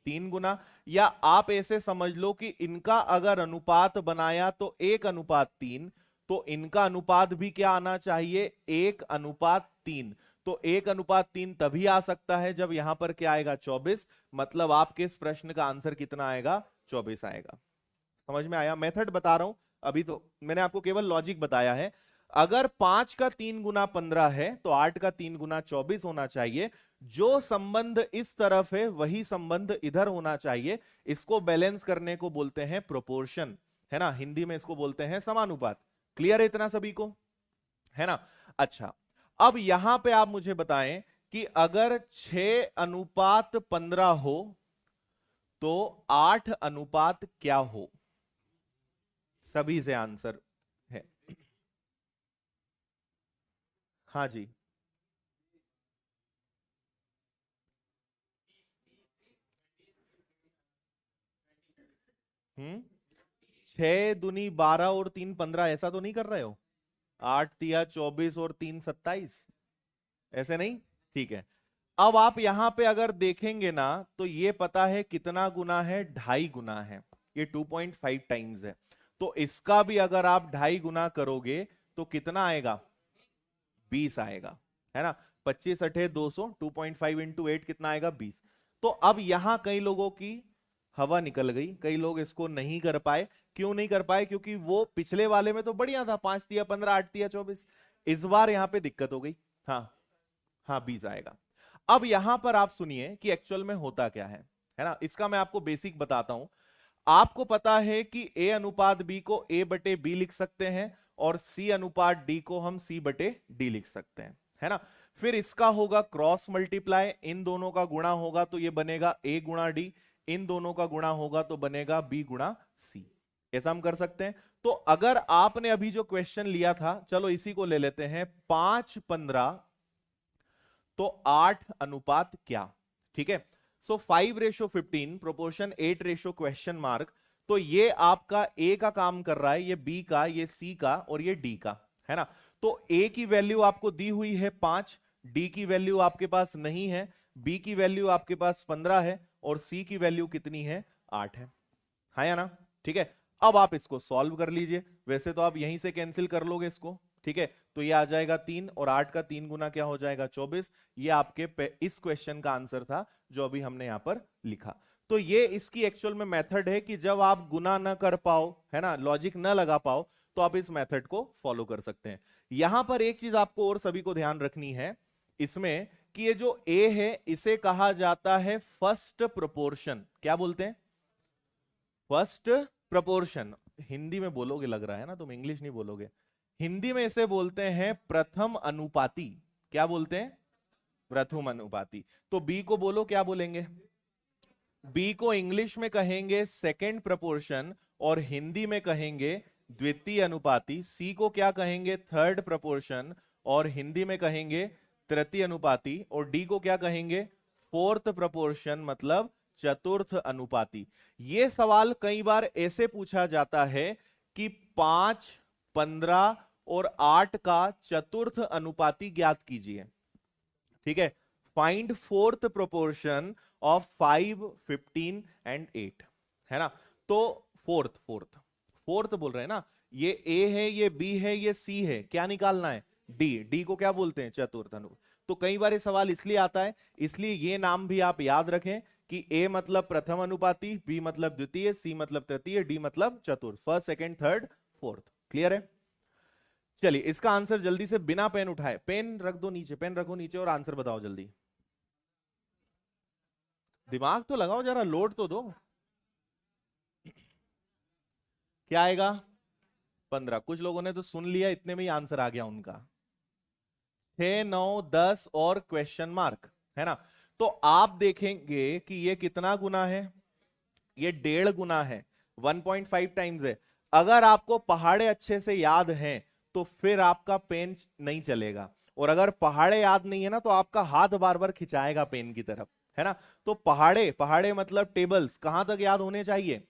3 गुना। या आप ऐसे समझ लो कि इनका अगर अनुपात बनाया तो 1:3, तो इनका अनुपात भी क्या आना चाहिए? 1:3। तो 1:3 तभी आ सकता है जब यहां पर क्या आएगा? 24। मतलब आपके इस प्रश्न का आंसर कितना आएगा? 24 आएगा। समझ में आया? मेथड बता रहा हूं, अभी तो मैंने आपको केवल लॉजिक बताया है। अगर 5 का 3 गुना 15 है तो 8 का 3 गुना 24 होना चाहिए। जो संबंध इस तरफ है वही संबंध इधर होना चाहिए। इसको बैलेंस करने को बोलते हैं प्रोपोर्शन, है ना? हिंदी में इसको बोलते हैं समानुपात। क्लियर है इतना सभी को? है ना? अच्छा, अब यहां पे आप मुझे बताएं कि अगर 6:15 हो तो 8 क्या हो? सभी से आंसर है। हाँ जी। 6 दूनी 12 और 3 15, ऐसा तो नहीं कर रहे हो? 8 तिया 24 और 3 27, ऐसे नहीं? ठीक है। अब आप यहां पे अगर देखेंगे ना तो ये पता है कितना गुना है, 2.5 गुना है, ये 2.5 टाइम्स है। तो इसका भी अगर आप 2.5 गुना करोगे तो कितना आएगा, 20 आएगा, है ना। 25 अठे 200, 2.5 इंटू 8 कितना आएगा, 20। तो अब यहां कई लोगों की हवा निकल गई, कई लोग इसको नहीं कर पाए। क्यों नहीं कर पाए, क्योंकि वो पिछले वाले में तो बढ़िया था, 5 दिया 15, 8 दिया 24। इस बार यहां पे दिक्कत हो गई। हाँ हाँ 20 आएगा। अब यहां पर आप सुनिए कि एक्चुअल में होता क्या है ना। इसका मैं आपको बेसिक बताता हूं। आपको पता है कि ए अनुपात बी को ए बटे बी लिख सकते हैं और सी अनुपात डी को हम सी बटे डी लिख सकते हैं, है ना। फिर इसका होगा क्रॉस मल्टीप्लाई, इन दोनों का गुणा होगा तो ये बनेगा ए गुणा डी, इन दोनों का गुणा होगा तो बनेगा बी गुणा सी। ऐसा हम कर सकते हैं। तो अगर आपने अभी जो क्वेश्चन लिया था, चलो इसी को ले लेते हैं, 5 15 तो 8 अनुपात क्या, ठीक है। सो 5:15 प्रोपोर्शन 8 क्वेश्चन मार्क। तो ये आपका ए का काम कर रहा है, ये बी का, ये सी का और ये डी का, है ना। तो ए की वैल्यू आपको दी हुई है 5, डी की वैल्यू आपके पास नहीं है, बी की वैल्यू आपके पास 15 है और सी की वैल्यू कितनी है, 8 है। हाँ या ना, ठीक है। अब आप इसको सॉल्व कर लीजिए, वैसे तो आप यहीं से कैंसिल कर लोगे इसको, ठीक है। तो ये आ जाएगा 3 और 8 का 3 गुना क्या हो जाएगा, 24। ये आपके इस क्वेश्चन का आंसर था जो अभी हमने यहां पर लिखा। तो ये इसकी एक्चुअल में मेथड है कि जब आप गुना ना कर पाओ, है ना, लॉजिक ना लगा पाओ, तो आप इस मेथड को फॉलो कर सकते हैं। यहां पर एक चीज आपको और सभी को ध्यान रखनी है इसमें, कि ये जो ए है इसे कहा जाता है फर्स्ट प्रोपोर्शन। क्या बोलते हैं, फर्स्ट प्रोपोर्शन। हिंदी में बोलोगे लग रहा है ना, तुम इंग्लिश नहीं बोलोगे। हिंदी में इसे बोलते हैं प्रथम अनुपाती। क्या बोलते हैं, प्रथम अनुपाती। तो बी को बोलो, क्या बोलेंगे, बी को इंग्लिश में कहेंगे सेकंड प्रोपोर्शन और हिंदी में कहेंगे द्वितीय अनुपाती। सी को क्या कहेंगे, थर्ड प्रोपोर्शन और हिंदी में कहेंगे तृतीय अनुपाती। और डी को क्या कहेंगे, फोर्थ प्रोपोर्शन मतलब चतुर्थ अनुपाती। ये सवाल कई बार ऐसे पूछा जाता है कि 5 15 और 8 का चतुर्थ अनुपाती ज्ञात कीजिए, ठीक है। Find fourth proportion of 5 15 and 8, है ना। तो फोर्थ फोर्थ फोर्थ बोल रहे हैं ना, ये ए है, ये बी है, ये सी है, क्या निकालना है, डी। डी को क्या बोलते हैं, चतुर्थ अनुपात। तो कई बार ये सवाल इसलिए आता है, इसलिए ये नाम भी आप याद रखें कि ए मतलब प्रथम अनुपाती, बी मतलब द्वितीय, सी मतलब तृतीय, डी मतलब चतुर्थ, first second third fourth. Clear है। चलिए इसका आंसर जल्दी से बिना पेन उठाए, पेन रख दो नीचे, पेन रखो नीचे और आंसर बताओ जल्दी। दिमाग तो लगाओ जरा, लोड तो दो। क्या आएगा, 15। कुछ लोगों ने तो सुन लिया, इतने में ही आंसर आ गया उनका। 6 9 10 और क्वेश्चन मार्क, है ना। तो आप देखेंगे कि ये कितना गुना है, ये 1.5 गुना है, 1.5 टाइम्स है। अगर आपको पहाड़े अच्छे से याद हैं तो फिर आपका पेन नहीं चलेगा, और अगर पहाड़े याद नहीं है ना तो आपका हाथ बार बार खिंचाएगा पेन की तरफ, है ना। तो पहाड़े पहाड़े मतलब टेबल्स कहां तक याद होने चाहिए,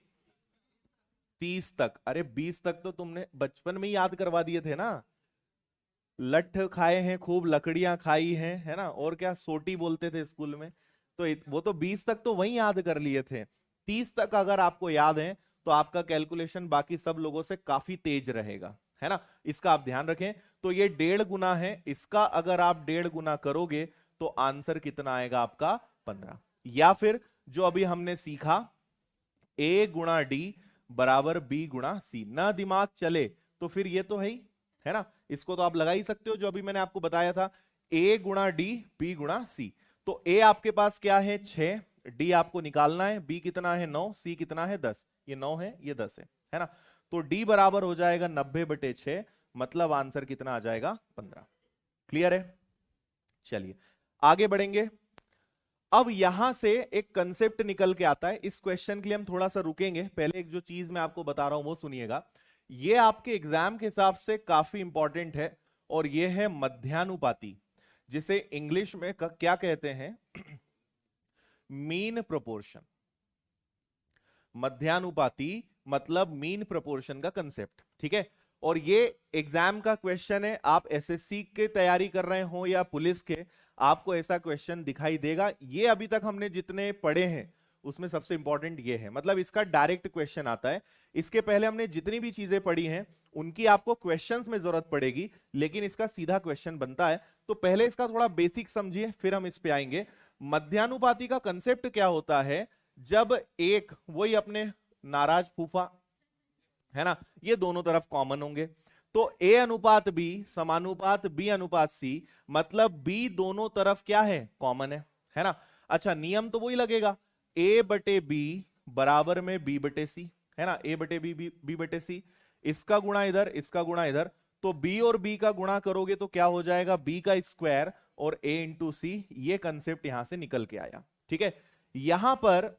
30 तक। अरे 20 तक तो तुमने बचपन में ही याद करवा दिए थे ना, लठ खाए हैं खूब, लकड़ियां खाई हैं, है ना, और क्या सोटी बोलते थे स्कूल में। तो वो तो 20 तक तो वही याद कर लिए थे। 30 तक अगर आपको याद है तो आपका कैलकुलेशन बाकी सब लोगों से काफी तेज रहेगा, है ना। इसका आप ध्यान रखें। तो ये 1.5 गुना है, इसका अगर आप 1.5 गुना करोगे तो आंसर कितना आएगा आपका, 15। या फिर जो अभी हमने सीखा, ए गुणा डी बराबर बी गुणा सी। ना दिमाग चले तो फिर ये तो है ना, इसको तो आप लगा ही सकते हो जो अभी मैंने आपको बताया था, ए गुणा डी बी गुणा सी। तो ए आपके पास क्या है, 6, डी आपको निकालना है, बी कितना है 9, सी कितना है 10, ये 9 है ये 10 है ना। तो डी बराबर हो जाएगा 90/6, मतलब आंसर कितना आ जाएगा, 15। क्लियर है। चलिए आगे बढ़ेंगे। अब यहां से एक कंसेप्ट निकल के आता है, इस क्वेश्चन के लिए हम थोड़ा सा रुकेंगे, पहले एक जो चीज मैं आपको बता रहा हूं वो सुनिएगा। ये आपके एग्जाम के हिसाब से काफी इंपॉर्टेंट है, और ये है मध्यानुपाती, जिसे इंग्लिश में क्या कहते हैं, मीन प्रोपोर्शन। मध्यानुपाती मतलब मीन प्रोपोर्शन का कंसेप्ट, ठीक है। और ये एग्जाम का क्वेश्चन है, आप एसएससी के तैयारी कर रहे हो या पुलिस के, आपको ऐसा क्वेश्चन दिखाई देगा। ये अभी तक हमने जितने पढ़े हैं उसमें सबसे इंपॉर्टेंट ये है, मतलब इसका डायरेक्ट क्वेश्चन आता है। इसके पहले हमने जितनी भी चीजें पढ़ी हैं उनकी आपको क्वेश्चंस में जरूरत पड़ेगी, लेकिन इसका सीधा क्वेश्चन बनता है। तो पहले इसका थोड़ा बेसिक समझिए, फिर हम इस पे आएंगे। मध्यानुपाती का कंसेप्ट क्या होता है? जब एक, वही अपने नाराज फूफा है ना, ये दोनों तरफ कॉमन होंगे, तो ए अनुपात बी समानुपात बी अनुपात सी, मतलब बी दोनों तरफ क्या है? कॉमन है ना। अच्छा, नियम तो वही लगेगा, ए बटे बी बराबर में बी बटे सी, है ना, ए बटे बी बी बटे सी, इसका गुणा इधर, इसका गुणा इधर, तो बी और बी का गुणा करोगे तो क्या हो जाएगा? बी का स्क्वायर और ए इंटू सी। ये कंसेप्ट यहां से निकल के आया, ठीक है। यहां पर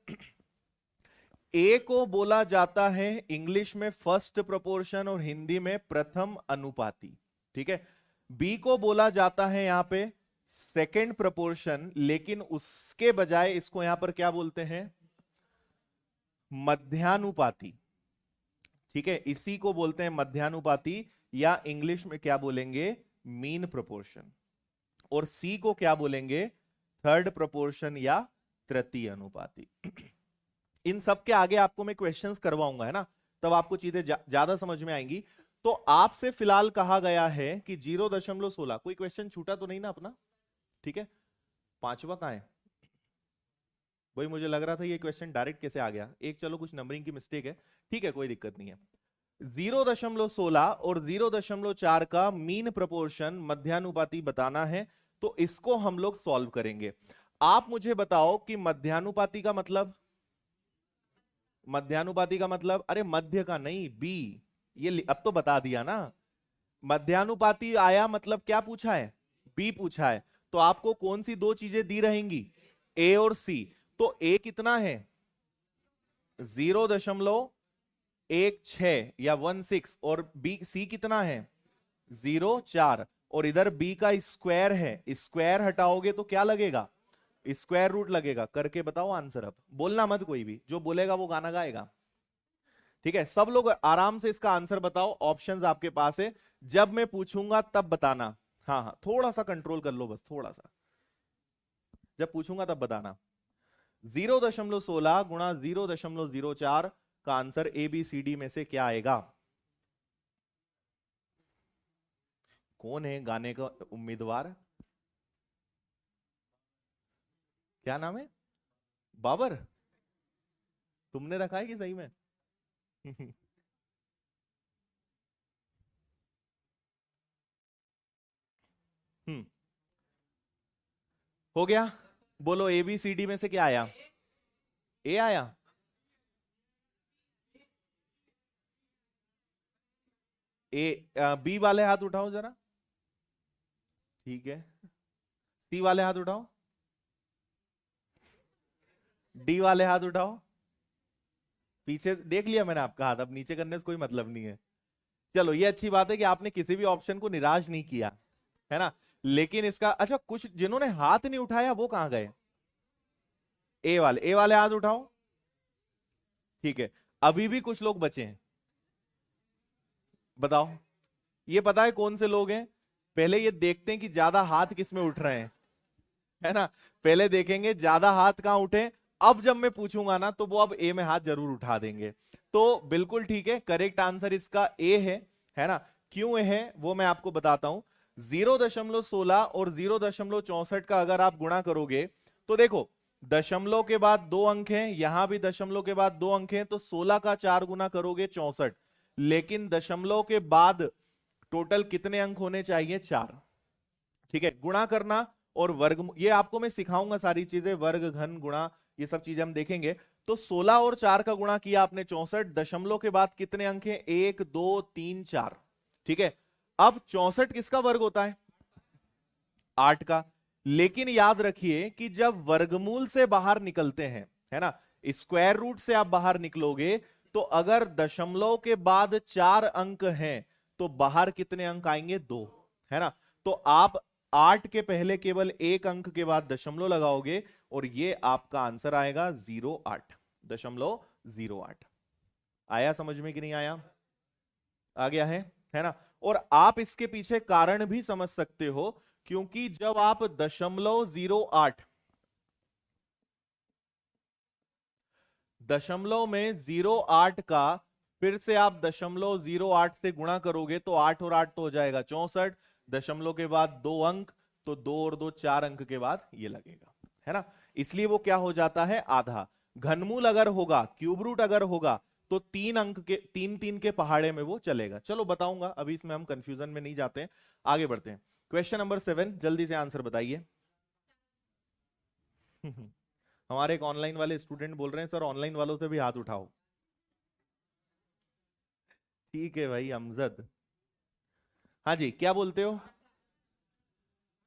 ए को बोला जाता है इंग्लिश में फर्स्ट प्रोपोर्शन और हिंदी में प्रथम अनुपाती, ठीक है। बी को बोला जाता है यहां पे सेकंड प्रोपोर्शन, लेकिन उसके बजाय इसको यहां पर क्या बोलते हैं? मध्यानुपाती, ठीक है, इसी को बोलते हैं मध्यानुपाती, या इंग्लिश में क्या बोलेंगे? Mean proportion. और सी को क्या बोलेंगे? थर्ड प्रोपोर्शन या तृतीय अनुपाती। इन सब के आगे आपको मैं क्वेश्चंस करवाऊंगा, है ना, तब आपको चीजें ज्यादा समझ में आएंगी। तो आपसे फिलहाल कहा गया है कि 0.16, कोई क्वेश्चन छूटा तो नहीं ना अपना? ठीक है, पांचवा कहां है? वही मुझे लग रहा था ये क्वेश्चन डायरेक्ट कैसे आ गया। एक चलो कुछ नंबरिंग की मिस्टेक है, ठीक है, कोई दिक्कत नहीं है। 0.16 और 0.4 का मीन प्रोपोर्शन मध्यानुपाती बताना है, तो इसको हम लोग सॉल्व करेंगे। आप मुझे बताओ कि मध्यानुपाती का मतलब, मध्यानुपाती का मतलब, अरे मध्य का नहीं, बी, ये अब तो बता दिया ना। मध्यानुपाती आया मतलब क्या पूछा है? बी पूछा है। तो आपको कौन सी दो चीजें दी रहेंगी? ए और सी। तो ए कितना है? 0.16 या 16, और बी सी कितना है? 0.4, और इधर बी का स्क्वायर है, स्क्वायर हटाओगे तो क्या लगेगा? स्क्वायर रूट लगेगा। करके बताओ आंसर। अब बोलना मत, कोई भी जो बोलेगा वो गाना गाएगा, ठीक है। सब लोग आराम से इसका आंसर बताओ, ऑप्शंस आपके पास है, जब मैं पूछूंगा तब बताना। हाँ हाँ, थोड़ा सा कंट्रोल कर लो, बस थोड़ा सा, जब पूछूंगा तब बताना। 0.16 गुणा 0.04 का answer A B C D में से क्या आएगा? कौन है गाने का उम्मीदवार? क्या नाम है? बाबर? तुमने रखा है कि सही में? हम्म, हो गया। बोलो ए बी सी डी में से क्या आया? ए आया। ए, बी वाले हाथ उठाओ जरा, ठीक है। सी वाले हाथ उठाओ, डी वाले हाथ उठाओ। पीछे देख लिया मैंने आपका हाथ, अब नीचे करने से कोई मतलब नहीं है। चलो, ये अच्छी बात है कि आपने किसी भी ऑप्शन को निराश नहीं किया, है ना। लेकिन इसका, अच्छा, कुछ जिन्होंने हाथ नहीं उठाया वो कहां गए? ए वाले हाथ उठाओ, ठीक है। अभी भी कुछ लोग बचे हैं, बताओ। ये पता है कौन से लोग हैं? पहले ये देखते हैं कि ज्यादा हाथ किस में उठ रहे हैं, है ना। पहले देखेंगे ज्यादा हाथ कहां उठे, अब जब मैं पूछूंगा ना तो वो अब ए में हाथ जरूर उठा देंगे। तो बिल्कुल ठीक है, करेक्ट आंसर इसका ए है ना। क्यों ए है वो मैं आपको बताता हूं। 0.16 और 0.64 का अगर आप गुणा करोगे तो देखो, दशमलव के बाद दो अंक हैं, यहां भी दशमलव के बाद दो अंक हैं, तो 16 का 4 गुना करोगे 64, लेकिन दशमलव के बाद टोटल कितने अंक होने चाहिए? 4, ठीक है। गुणा करना और वर्ग, ये आपको मैं सिखाऊंगा सारी चीजें, वर्ग घन गुणा, ये सब चीजें हम देखेंगे। तो 16 और 4 का गुणा किया आपने 64, दशमलव के बाद कितने अंक हैं? 1 2 3 4, ठीक है। अब 64 किसका वर्ग होता है? 8 का। लेकिन याद रखिए कि जब वर्गमूल से बाहर निकलते हैं, है ना, स्क्वायर रूट से आप बाहर निकलोगे, तो अगर दशमलव के बाद 4 अंक हैं तो बाहर कितने अंक आएंगे? 2, है ना। तो आप 8 के पहले केवल एक अंक के बाद दशमलव लगाओगे और ये आपका आंसर आएगा 0.8, 0.08। आया समझ में कि नहीं आया? आ गया है? है ना। और आप इसके पीछे कारण भी समझ सकते हो, क्योंकि जब आप 0.08 का फिर से आप 0.08 से गुणा करोगे तो 8 और 8 तो हो जाएगा 64, दशमलव के बाद 2 अंक, तो 2 और 2 4 अंक के बाद ये लगेगा, है ना। इसलिए वो क्या हो जाता है, आधा। घनमूल अगर होगा, क्यूब रूट अगर होगा, तो 3 अंक के 3 3 के पहाड़े में वो चलेगा। चलो बताऊंगा, अभी इसमें हम कंफ्यूजन में नहीं जाते हैं, आगे बढ़ते हैं। क्वेश्चन नंबर 7, जल्दी से आंसर बताइए। हमारे एक ऑनलाइन वाले स्टूडेंट बोल रहे हैं, सर ऑनलाइन वालों से भी हाथ उठाओ। ठीक है भाई अमजद। हाँ जी, क्या बोलते हो।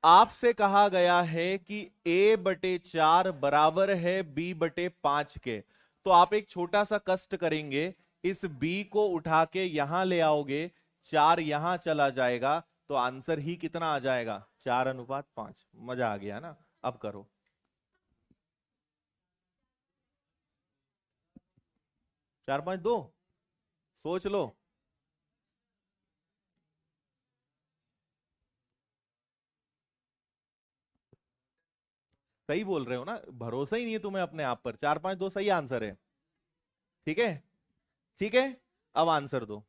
आपसे कहा गया है कि a/4 बराबर है b/5 के, तो आप एक छोटा सा कष्ट करेंगे, इस b को उठा के यहां ले आओगे, 4 यहां चला जाएगा, तो आंसर ही कितना आ जाएगा, 4:5। मजा आ गया ना। अब करो। 4 5 2, सोच लो। सही बोल रहे हो ना, भरोसा ही नहीं है तुम्हें अपने आप पर। 4 5 2 सही आंसर है। ठीक है, ठीक है, अब आंसर दो।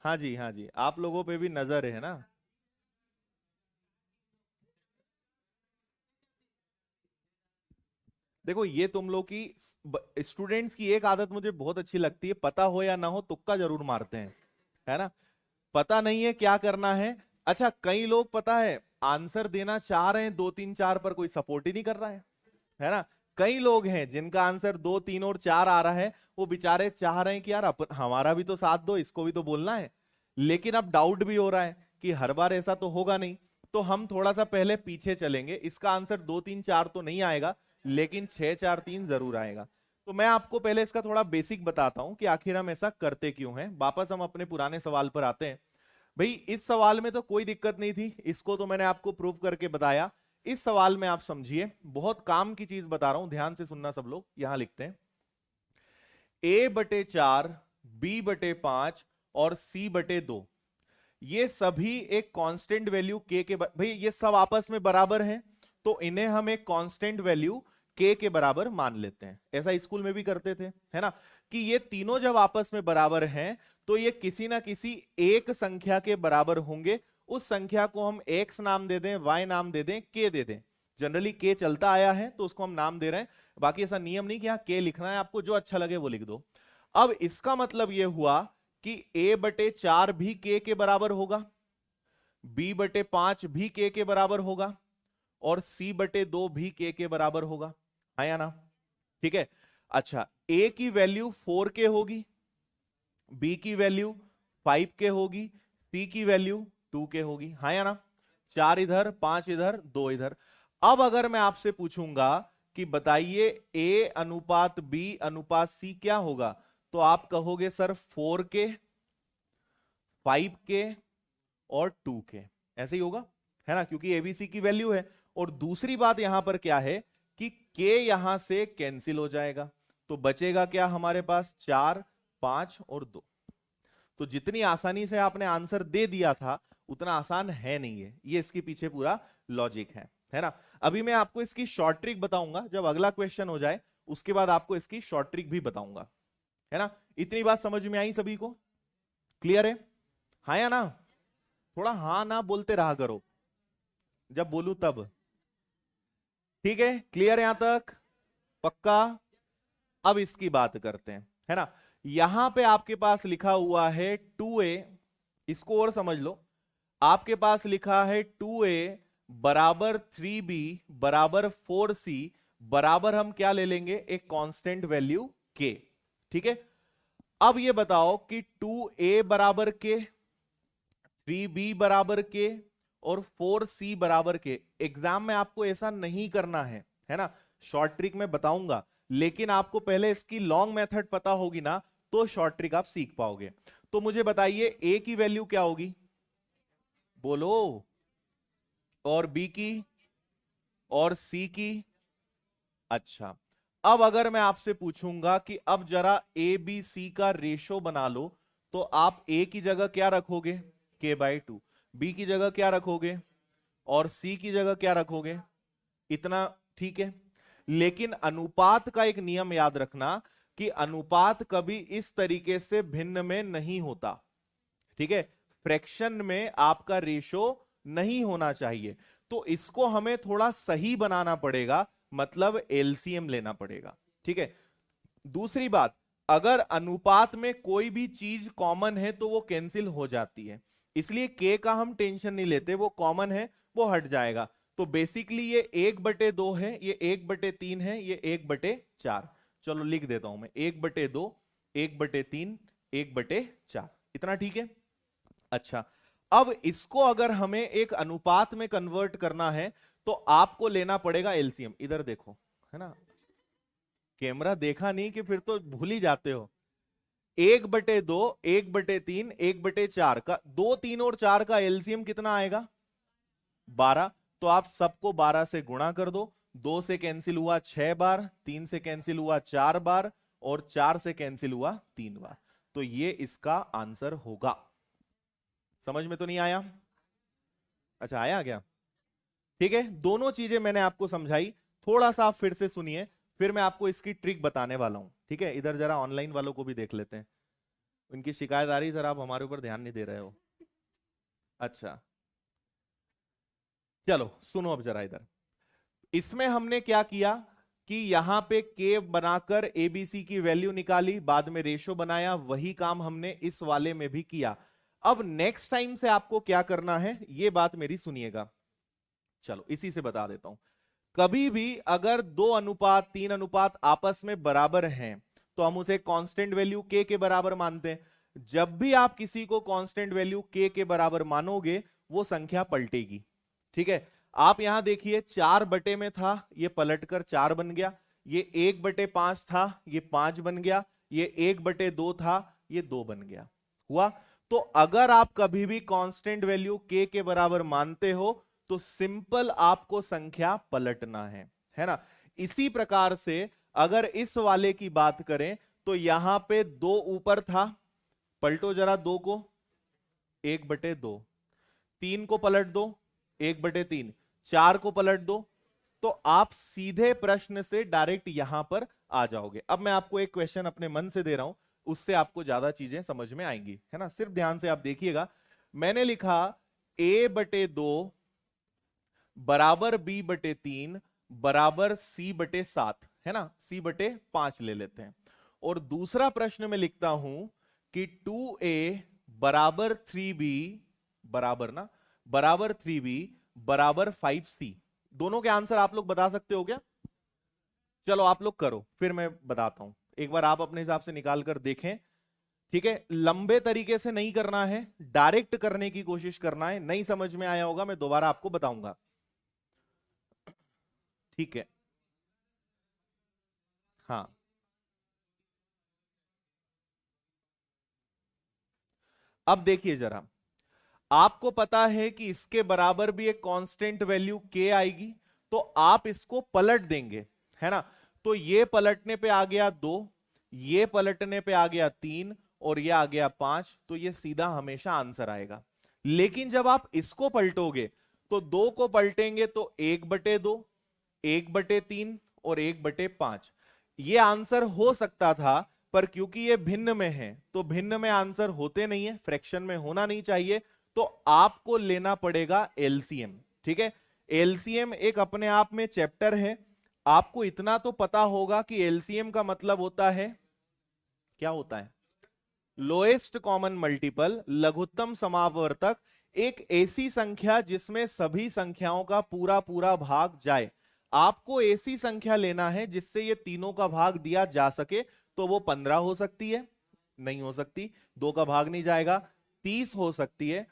हाँ जी, हाँ जी, आप लोगों पे भी नजर है ना। देखो ये तुम लोग की स्टूडेंट्स की एक आदत मुझे बहुत अच्छी लगती है, पता हो या ना हो तुक्का जरूर मारते हैं, है ना। पता नहीं है क्या करना है। अच्छा, कई लोग पता है आंसर देना चाह रहे हैं 2 3 4 पर, कोई सपोर्ट ही नहीं कर रहा है ना। कई लोग हैं जिनका आंसर 2 3 और 4 आ रहा है, वो बेचारे चाह रहे हैं कि यार अपन हमारा भी तो साथ दो, इसको भी तो बोलना है। लेकिन अब डाउट भी हो रहा है कि हर बार ऐसा तो होगा नहीं, तो हम थोड़ा सा पहले पीछे चलेंगे। इसका आंसर 2 3 4 तो नहीं आएगा, लेकिन 6 4 3 जरूर आएगा। तो मैं आपको पहले इसका थोड़ा बेसिक बताता हूं कि आखिर हम ऐसा करते क्यों हैं। वापस हम अपने पुराने सवाल पर आते हैं। भाई इस सवाल में तो कोई दिक्कत नहीं थी, इसको तो मैंने आपको प्रूव करके बताया। इस सवाल में आप समझिए, बहुत काम की चीज बता रहा हूं, ध्यान से सुनना सब लोग। यहां लिखते हैं a/4, b/5 और c/2, ये सभी एक कांस्टेंट वैल्यू k के भाई ये सब आपस में बराबर हैं, तो इन्हें हम एक कांस्टेंट वैल्यू k के बराबर मान लेते हैं। ऐसा स्कूल में भी करते थे, है ना, कि ये तीनों जब आपस में बराबर हैं, तो ये किसी ना किसी एक संख्या के बराबर होंगे। उस संख्या को हम x नाम दे दें, y नाम दे दें, k दे दें। जनरली k चलता आया है तो उसको हम नाम दे रहे हैं। बाकी ऐसा नियम नहीं कि हाँ k लिखना है, आपको जो अच्छा लगे वो लिख दो। अब इसका मतलब यह हुआ कि a/4 भी k के बराबर होगा, b/5 भी k के बराबर होगा, और c/2 भी k के बराबर होगा, है या ना। ठीक है। अच्छा, a की वैल्यू 4k होगी, b की वैल्यू 5k होगी, c की वैल्यू 2k होगी, हाँ या ना। 4 इधर, 5 इधर, 2 इधर। अब अगर मैं आपसे पूछूंगा कि बताइए a/b/c क्या होगा, तो आप कहोगे सर 4k, 5k और 2k, ऐसे ही होगा, है ना, क्योंकि एबीसी की वैल्यू है। और दूसरी बात यहां पर क्या है कि k यहां से कैंसिल हो जाएगा, तो बचेगा क्या हमारे पास, 4 5 और 2। तो जितनी आसानी से आपने आंसर दे दिया था, उतना आसान है नहीं है, ये इसके पीछे पूरा लॉजिक है ना। अभी मैं आपको इसकी शॉर्ट ट्रिक बताऊंगा, जब अगला क्वेश्चन हो जाए उसके बाद आपको इसकी शॉर्ट ट्रिक भी बताऊंगा, है ना। इतनी बात समझ में आई सभी को, क्लियर है, हाँ या ना। थोड़ा हाँ ना बोलते रहा करो जब बोलूं तब। ठीक है, क्लियर यहां तक, पक्का। अब इसकी बात करते हैं, है ना। यहां पे आपके पास लिखा हुआ है 2a, इसको और समझ लो। आपके पास लिखा है 2a बराबर 3b बराबर 4c बराबर, हम क्या ले लेंगे, एक कांस्टेंट वैल्यू k। ठीक है। अब ये बताओ कि 2a बराबर k, 3b बराबर के और 4c बराबर के, एग्जाम में आपको ऐसा नहीं करना है ना। शॉर्ट ट्रिक में बताऊंगा, लेकिन आपको पहले इसकी लॉन्ग मेथड पता होगी ना, तो शॉर्ट ट्रिक आप सीख पाओगे। तो मुझे बताइए a की वैल्यू क्या होगी, बोलो, और b की, और c की, अच्छा, अब अगर मैं आपसे पूछूंगा कि अब जरा ए बी सी का रेशो बना लो, तो आप ए की जगह क्या रखोगे? k/2। बी की जगह क्या रखोगे? और सी की जगह क्या रखोगे? इतना, ठीक है। लेकिन अनुपात का एक नियम याद रखना कि अनुपात कभी इस तरीके से भिन्न में नहीं होता, ठीक है। फ्रैक्शन में आपका रेशो नहीं होना चाहिए, तो इसको हमें थोड़ा सही बनाना पड़ेगा, मतलब एलसीएम लेना पड़ेगा, ठीक है। दूसरी बात, अगर अनुपात में कोई भी चीज कॉमन है तो वो कैंसिल हो जाती है, इसलिए के का हम टेंशन नहीं लेते, वो कॉमन है, वो हट जाएगा। तो बेसिकली ये 1/2 है, ये 1/3 है, ये 1/4। चलो लिख देता हूं मैं, 1/2, 1/3, 1/4, इतना ठीक है। अच्छा, अब इसको अगर हमें एक अनुपात में कन्वर्ट करना है तो आपको लेना पड़ेगा एलसीएम। इधर देखो, है ना, कैमरा देखा नहीं कि फिर तो भूल ही जाते हो। 1/2, 1/3, 1/4 का, 2, 3 और 4 का एलसीएम कितना आएगा? 12। तो आप सबको 12 से गुणा कर दो। 2 से कैंसिल हुआ 6 बार, 3 से कैंसिल हुआ 4 बार, और 4 से कैंसिल हुआ 3 बार। तो ये इसका आंसर होगा। समझ में तो नहीं आया? अच्छा, आया क्या? ठीक है, दोनों चीजें मैंने आपको समझाई, थोड़ा सा आप फिर से सुनिए, फिर मैं आपको इसकी ट्रिक बताने वाला हूं, ठीक है। इधर जरा ऑनलाइन वालों को भी देख लेते हैं, उनकी शिकायत आ रही, सर आप हमारे ऊपर ध्यान नहीं दे रहे हो। अच्छा, चलो सुनो अब जरा इधर। इसमें हमने क्या किया कि यहां पे के बनाकर एबीसी की वैल्यू निकाली, बाद में रेशो बनाया, वही काम हमने इस वाले में भी किया। अब नेक्स्ट टाइम से आपको क्या करना है, ये बात मेरी सुनिएगा। चलो इसी से बता देता हूं। कभी भी अगर 2:3 आपस में बराबर हैं तो हम उसे कांस्टेंट वैल्यू के बराबर मानते हैं। जब भी आप किसी को कांस्टेंट वैल्यू के बराबर मानोगे, वो संख्या पलटेगी, ठीक है। आप यहां देखिए, 4 बटे में था, ये पलटकर 4 बन गया। ये 1/5 था, ये 5 बन गया। ये 1/2 था, ये 2 बन गया। हुआ? तो अगर आप कभी भी कांस्टेंट वैल्यू के बराबर मानते हो तो सिंपल आपको संख्या पलटना है ना। इसी प्रकार से अगर इस वाले की बात करें तो यहां पे 2 ऊपर था, पलटो जरा 2 को, 1/2। 3 को पलट दो, 1/3। 4 को पलट दो, तो आप सीधे प्रश्न से डायरेक्ट यहां पर आ जाओगे। अब मैं आपको एक क्वेश्चन अपने मन से दे रहा हूं, उससे आपको ज्यादा चीजें समझ में आएंगी, है ना। सिर्फ ध्यान से आप देखिएगा। मैंने लिखा a/2 बराबर b/3 बराबर c/7, है ना। c/5 ले लेते हैं। और दूसरा प्रश्न में लिखता हूं कि 2a बराबर 3b बराबर ना, बराबर 3b बराबर 5c। दोनों के आंसर आप लोग बता सकते हो क्या? चलो आप लोग करो, फिर मैं बताता हूं। एक बार आप अपने हिसाब से निकाल कर देखें, ठीक है। लंबे तरीके से नहीं करना है, डायरेक्ट करने की कोशिश करना है। नहीं समझ में आया होगा, मैं दोबारा आपको बताऊंगा, ठीक है। हाँ, अब देखिए जरा, आपको पता है कि इसके बराबर भी एक कांस्टेंट वैल्यू के आएगी, तो आप इसको पलट देंगे, है ना। तो ये पलटने पे आ गया 2, ये पलटने पे आ गया 3, और ये आ गया 5। तो ये सीधा हमेशा आंसर आएगा। लेकिन जब आप इसको पलटोगे तो 2 को पलटेंगे तो 1/2, 1/3 और 1/5। ये आंसर हो सकता था, पर क्योंकि ये भिन्न में है तो भिन्न में आंसर होते नहीं है, फ्रैक्शन में होना नहीं चाहिए, तो आपको लेना पड़ेगा एलसीएम, ठीक है। एलसीएम एक अपने आप में चैप्टर है। आपको इतना तो पता होगा कि एलसीएम का मतलब होता है, क्या होता है? लोएस्ट कॉमन मल्टीपल, लघुत्तम समावर्तक। एक ऐसी संख्या जिसमें सभी संख्याओं का पूरा पूरा भाग जाए। आपको ऐसी संख्या लेना है जिससे ये तीनों का भाग दिया जा सके। तो वो 15 हो सकती है, नहीं हो सकती, 2 का भाग नहीं जाएगा। 30 हो सकती है,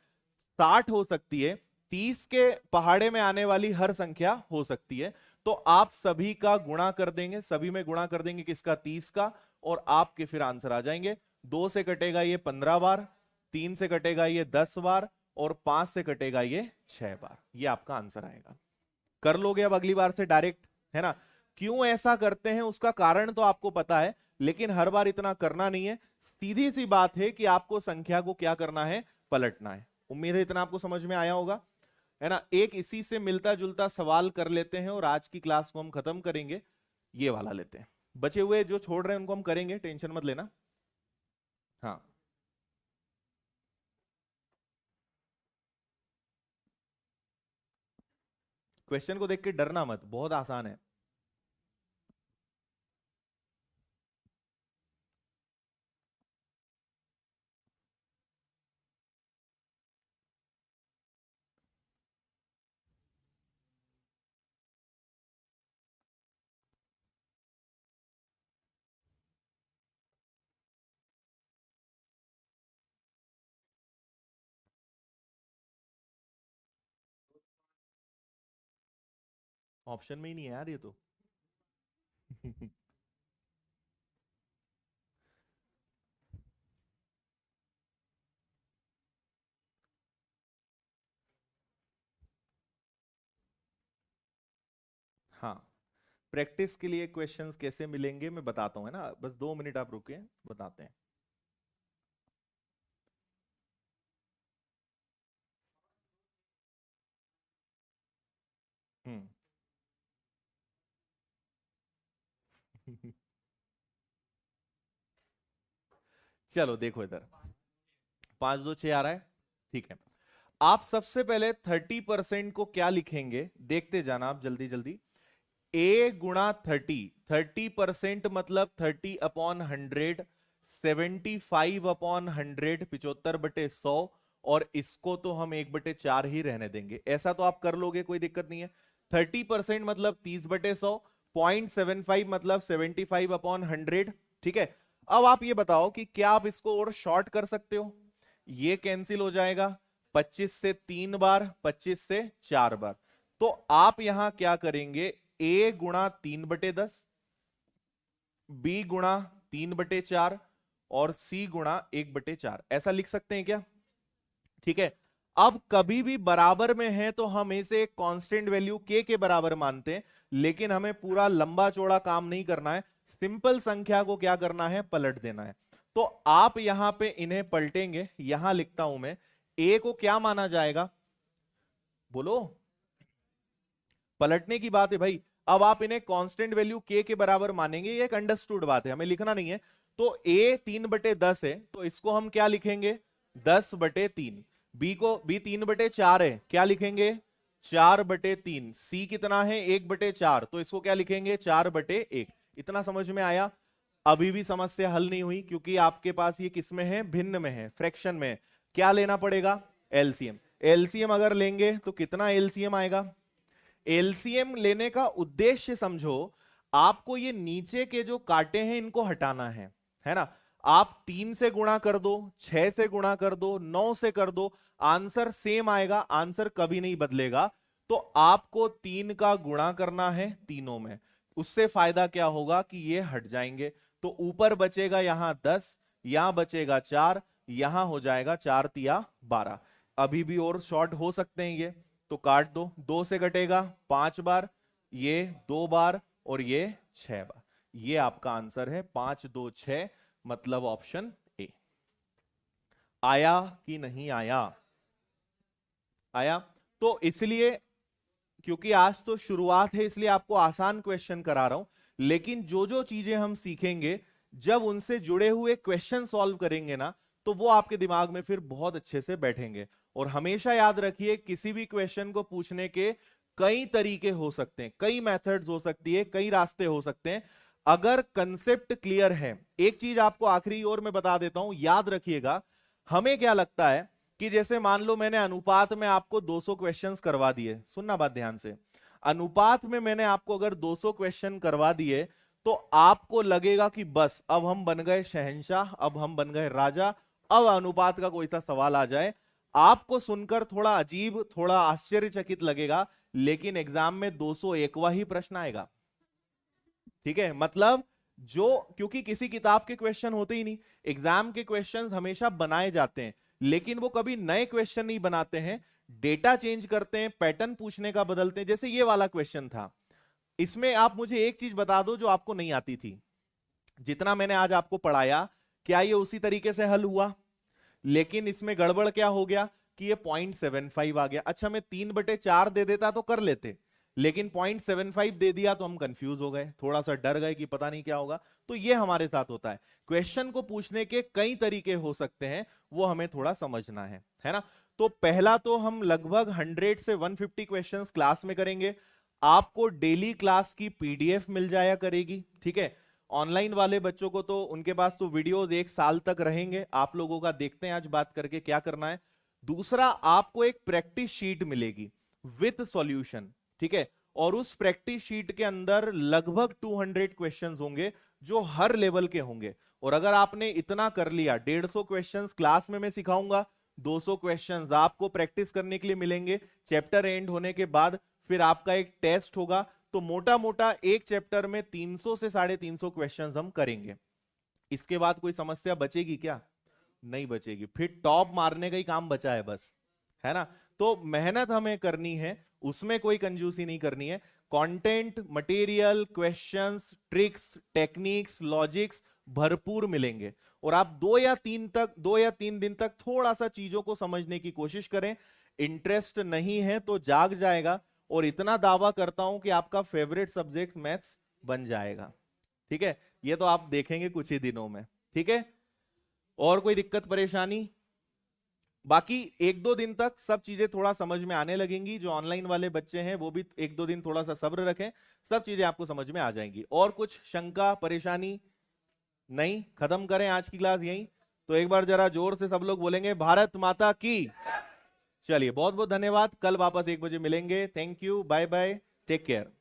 60 हो सकती है, 30 के पहाड़े में आने वाली हर संख्या हो सकती है। तो आप सभी का गुणा कर देंगे, सभी में गुणा कर देंगे किसका? 30 का, और आपके फिर आंसर आ जाएंगे। 2 से कटेगा ये 15 बार, 3 से कटेगा ये 10 बार, और 5 से कटेगा ये 6 बार। ये आपका आंसर आएगा। कर लोगे अब अगली बार से डायरेक्ट, है ना। क्यों ऐसा करते हैं उसका कारण तो आपको पता है, लेकिन हर बार इतना करना नहीं है। सीधी सी बात है कि आपको संख्या को क्या करना है, पलटना है। उम्मीद है इतना आपको समझ में आया होगा, है ना। एक इसी से मिलता जुलता सवाल कर लेते हैं और आज की क्लास को हम खत्म करेंगे। ये वाला लेते हैं, बचे हुए जो छोड़ रहे हैं उनको हम करेंगे, टेंशन मत लेना। हाँ, क्वेश्चन को देख के डरना मत, बहुत आसान है। ऑप्शन में ही नहीं है यार ये तो। हाँ, प्रैक्टिस के लिए क्वेश्चंस कैसे मिलेंगे मैं बताता हूँ, है ना। बस 2 मिनट आप रुके, बताते हैं। हम्म। चलो देखो इधर, 5 2 6 आ रहा है, ठीक है। आप सबसे पहले 30% को क्या लिखेंगे, देखते जाना आप जल्दी जल्दी। ए गुणा 30, 30% मतलब 30/100, 75/100, 75/100। और इसको तो हम 1/4 ही रहने देंगे, ऐसा तो आप कर लोगे, कोई दिक्कत नहीं है। 30% मतलब 30/100, 0.75 मतलब 75/100, ठीक है। अब आप ये बताओ कि क्या आप इसको और शॉर्ट कर सकते हो, ये कैंसिल हो जाएगा। 25 से 3 बार, 25 से 4 बार। तो आप यहां क्या करेंगे, ए गुणा 3/10, बी गुणा 3/4 और सी गुणा 1/4, ऐसा लिख सकते हैं क्या, ठीक है। अब कभी भी बराबर में है तो हम इसे एक कांस्टेंट वैल्यू के बराबर मानते हैं, लेकिन हमें पूरा लंबा चौड़ा काम नहीं करना है, सिंपल संख्या को क्या करना है, पलट देना है। तो आप यहां पे इन्हें पलटेंगे, यहां लिखता हूं मैं, ए को क्या माना जाएगा, बोलो। पलटने की बात है भाई। अब आप इन्हें कांस्टेंट वैल्यू के बराबर मानेंगे, ये एक अंडरस्टूड बात है, हमें लिखना नहीं है। तो ए 3/10 है, तो इसको हम क्या लिखेंगे, 10/3। बी को, बी 3/4 है, क्या लिखेंगे, 4/3। सी कितना है, 1/4, तो इसको क्या लिखेंगे, 4/1। इतना समझ में आया। अभी भी समस्या हल नहीं हुई, क्योंकि आपके पास ये किस में है, भिन्न में है, फ्रैक्शन में है। क्या लेना पड़ेगा, एलसीएम। एलसीएम अगर लेंगे तो कितना एलसीएम आएगा, एलसीएम लेने का उद्देश्य समझो, आपको ये नीचे के जो कांटे हैं इनको हटाना है ना। आप 3 से गुणा कर दो, 6 से गुणा कर दो, 9 से कर दो, आंसर सेम आएगा, आंसर कभी नहीं बदलेगा। तो आपको 3 का गुणा करना है तीनों में, उससे फायदा क्या होगा कि ये हट जाएंगे। तो ऊपर बचेगा यहां 10, यहां बचेगा 4, यहां हो जाएगा 4 तिया 12। अभी भी और शॉर्ट हो सकते हैं ये, तो काट दो, 2 से कटेगा 5 बार, ये 2 बार और ये 6 बार। ये आपका आंसर है 5 2 6, मतलब ऑप्शन ए। आया कि नहीं आया, आया। तो इसलिए, क्योंकि आज तो शुरुआत है इसलिए आपको आसान क्वेश्चन करा रहा हूं, लेकिन जो जो चीजें हम सीखेंगे, जब उनसे जुड़े हुए क्वेश्चन सॉल्व करेंगे ना, तो वो आपके दिमाग में फिर बहुत अच्छे से बैठेंगे। और हमेशा याद रखिए, किसी भी क्वेश्चन को पूछने के कई तरीके हो सकते हैं, कई मेथड्स हो सकती है, कई रास्ते हो सकते हैं, अगर कंसेप्ट क्लियर है। एक चीज आपको आखिरी और मैं बता देता हूं, याद रखिएगा। हमें क्या लगता है कि जैसे मान लो मैंने अनुपात में आपको 200 क्वेश्चंस करवा दिए, सुनना बात ध्यान से, अनुपात में मैंने आपको अगर 200 क्वेश्चन करवा दिए, तो आपको लगेगा कि बस अब हम बन गए शहंशाह, अब हम बन गए राजा, अब अनुपात का कोई सा सवाल आ जाए। आपको सुनकर थोड़ा अजीब, थोड़ा आश्चर्यचकित लगेगा, लेकिन एग्जाम में 201वां ही प्रश्न आएगा, ठीक है। मतलब जो, क्योंकि किसी किताब के क्वेश्चन होते ही नहीं, एग्जाम के क्वेश्चंस हमेशा बनाए जाते हैं, लेकिन वो कभी नए क्वेश्चन नहीं बनाते हैं, डेटा चेंज करते हैं, पैटर्न पूछने का बदलते हैं। जैसे ये वाला क्वेश्चन था, इसमें आप मुझे एक चीज बता दो जो आपको नहीं आती थी। जितना मैंने आज आपको पढ़ाया, क्या ये उसी तरीके से हल हुआ? लेकिन इसमें गड़बड़ क्या हो गया कि ये 0.75 आ गया। अच्छा, मैं 3/4 दे देता तो कर लेते, लेकिन 0.75 दे दिया तो हम कंफ्यूज हो गए, थोड़ा सा डर गए कि पता नहीं क्या होगा। तो ये हमारे साथ होता है। क्वेश्चन को पूछने के कई तरीके हो सकते हैं, वो हमें थोड़ा समझना है ना। तो पहला तो हम लगभग 100 से 150 क्वेश्चंस क्लास में करेंगे। आपको डेली क्लास की पीडीएफ मिल जाया करेगी, ठीक है। ऑनलाइन वाले बच्चों को तो उनके पास तो वीडियोस 1 साल तक रहेंगे। आप लोगों का देखते हैं आज बात करके क्या करना है। दूसरा, आपको एक प्रैक्टिस शीट मिलेगी विथ सॉल्यूशन, ठीक है। और उस प्रैक्टिस शीट के अंदर लगभग 200 क्वेश्चंस होंगे जो हर लेवल के होंगे। और अगर आपने इतना कर लिया, 150 क्वेश्चंस क्लास में मैं सिखाऊंगा, 200 क्वेश्चंस आपको प्रैक्टिस करने के लिए मिलेंगे। चैप्टर एंड होने के बाद फिर आपका एक टेस्ट होगा। तो मोटा मोटा एक चैप्टर में 300 से 350 क्वेश्चंस हम करेंगे। इसके बाद कोई समस्या बचेगी क्या? नहीं बचेगी। फिर टॉप मारने का ही काम बचा है बस, है ना। तो मेहनत हमें करनी है, उसमें कोई कंजूसी नहीं करनी है। Content, material, questions, tricks, techniques, logics भरपूर मिलेंगे। और आप 2 या 3 दिन तक थोड़ा सा चीजों को समझने की कोशिश करें। इंटरेस्ट नहीं है तो जाग जाएगा। और इतना दावा करता हूं कि आपका फेवरेट सब्जेक्ट मैथ्स बन जाएगा, ठीक है। ये तो आप देखेंगे कुछ ही दिनों में, ठीक है। और कोई दिक्कत परेशानी? बाकी 1-2 दिन तक सब चीजें थोड़ा समझ में आने लगेंगी। जो ऑनलाइन वाले बच्चे हैं वो भी 1-2 दिन थोड़ा सा सब्र रखें, सब चीजें आपको समझ में आ जाएंगी। और कुछ शंका परेशानी? नहीं? खत्म करें आज की क्लास यहीं? तो एक बार जरा जोर से सब लोग बोलेंगे भारत माता की। चलिए, बहुत बहुत धन्यवाद। कल वापस 1 बजे मिलेंगे। Thank you, bye bye, take care.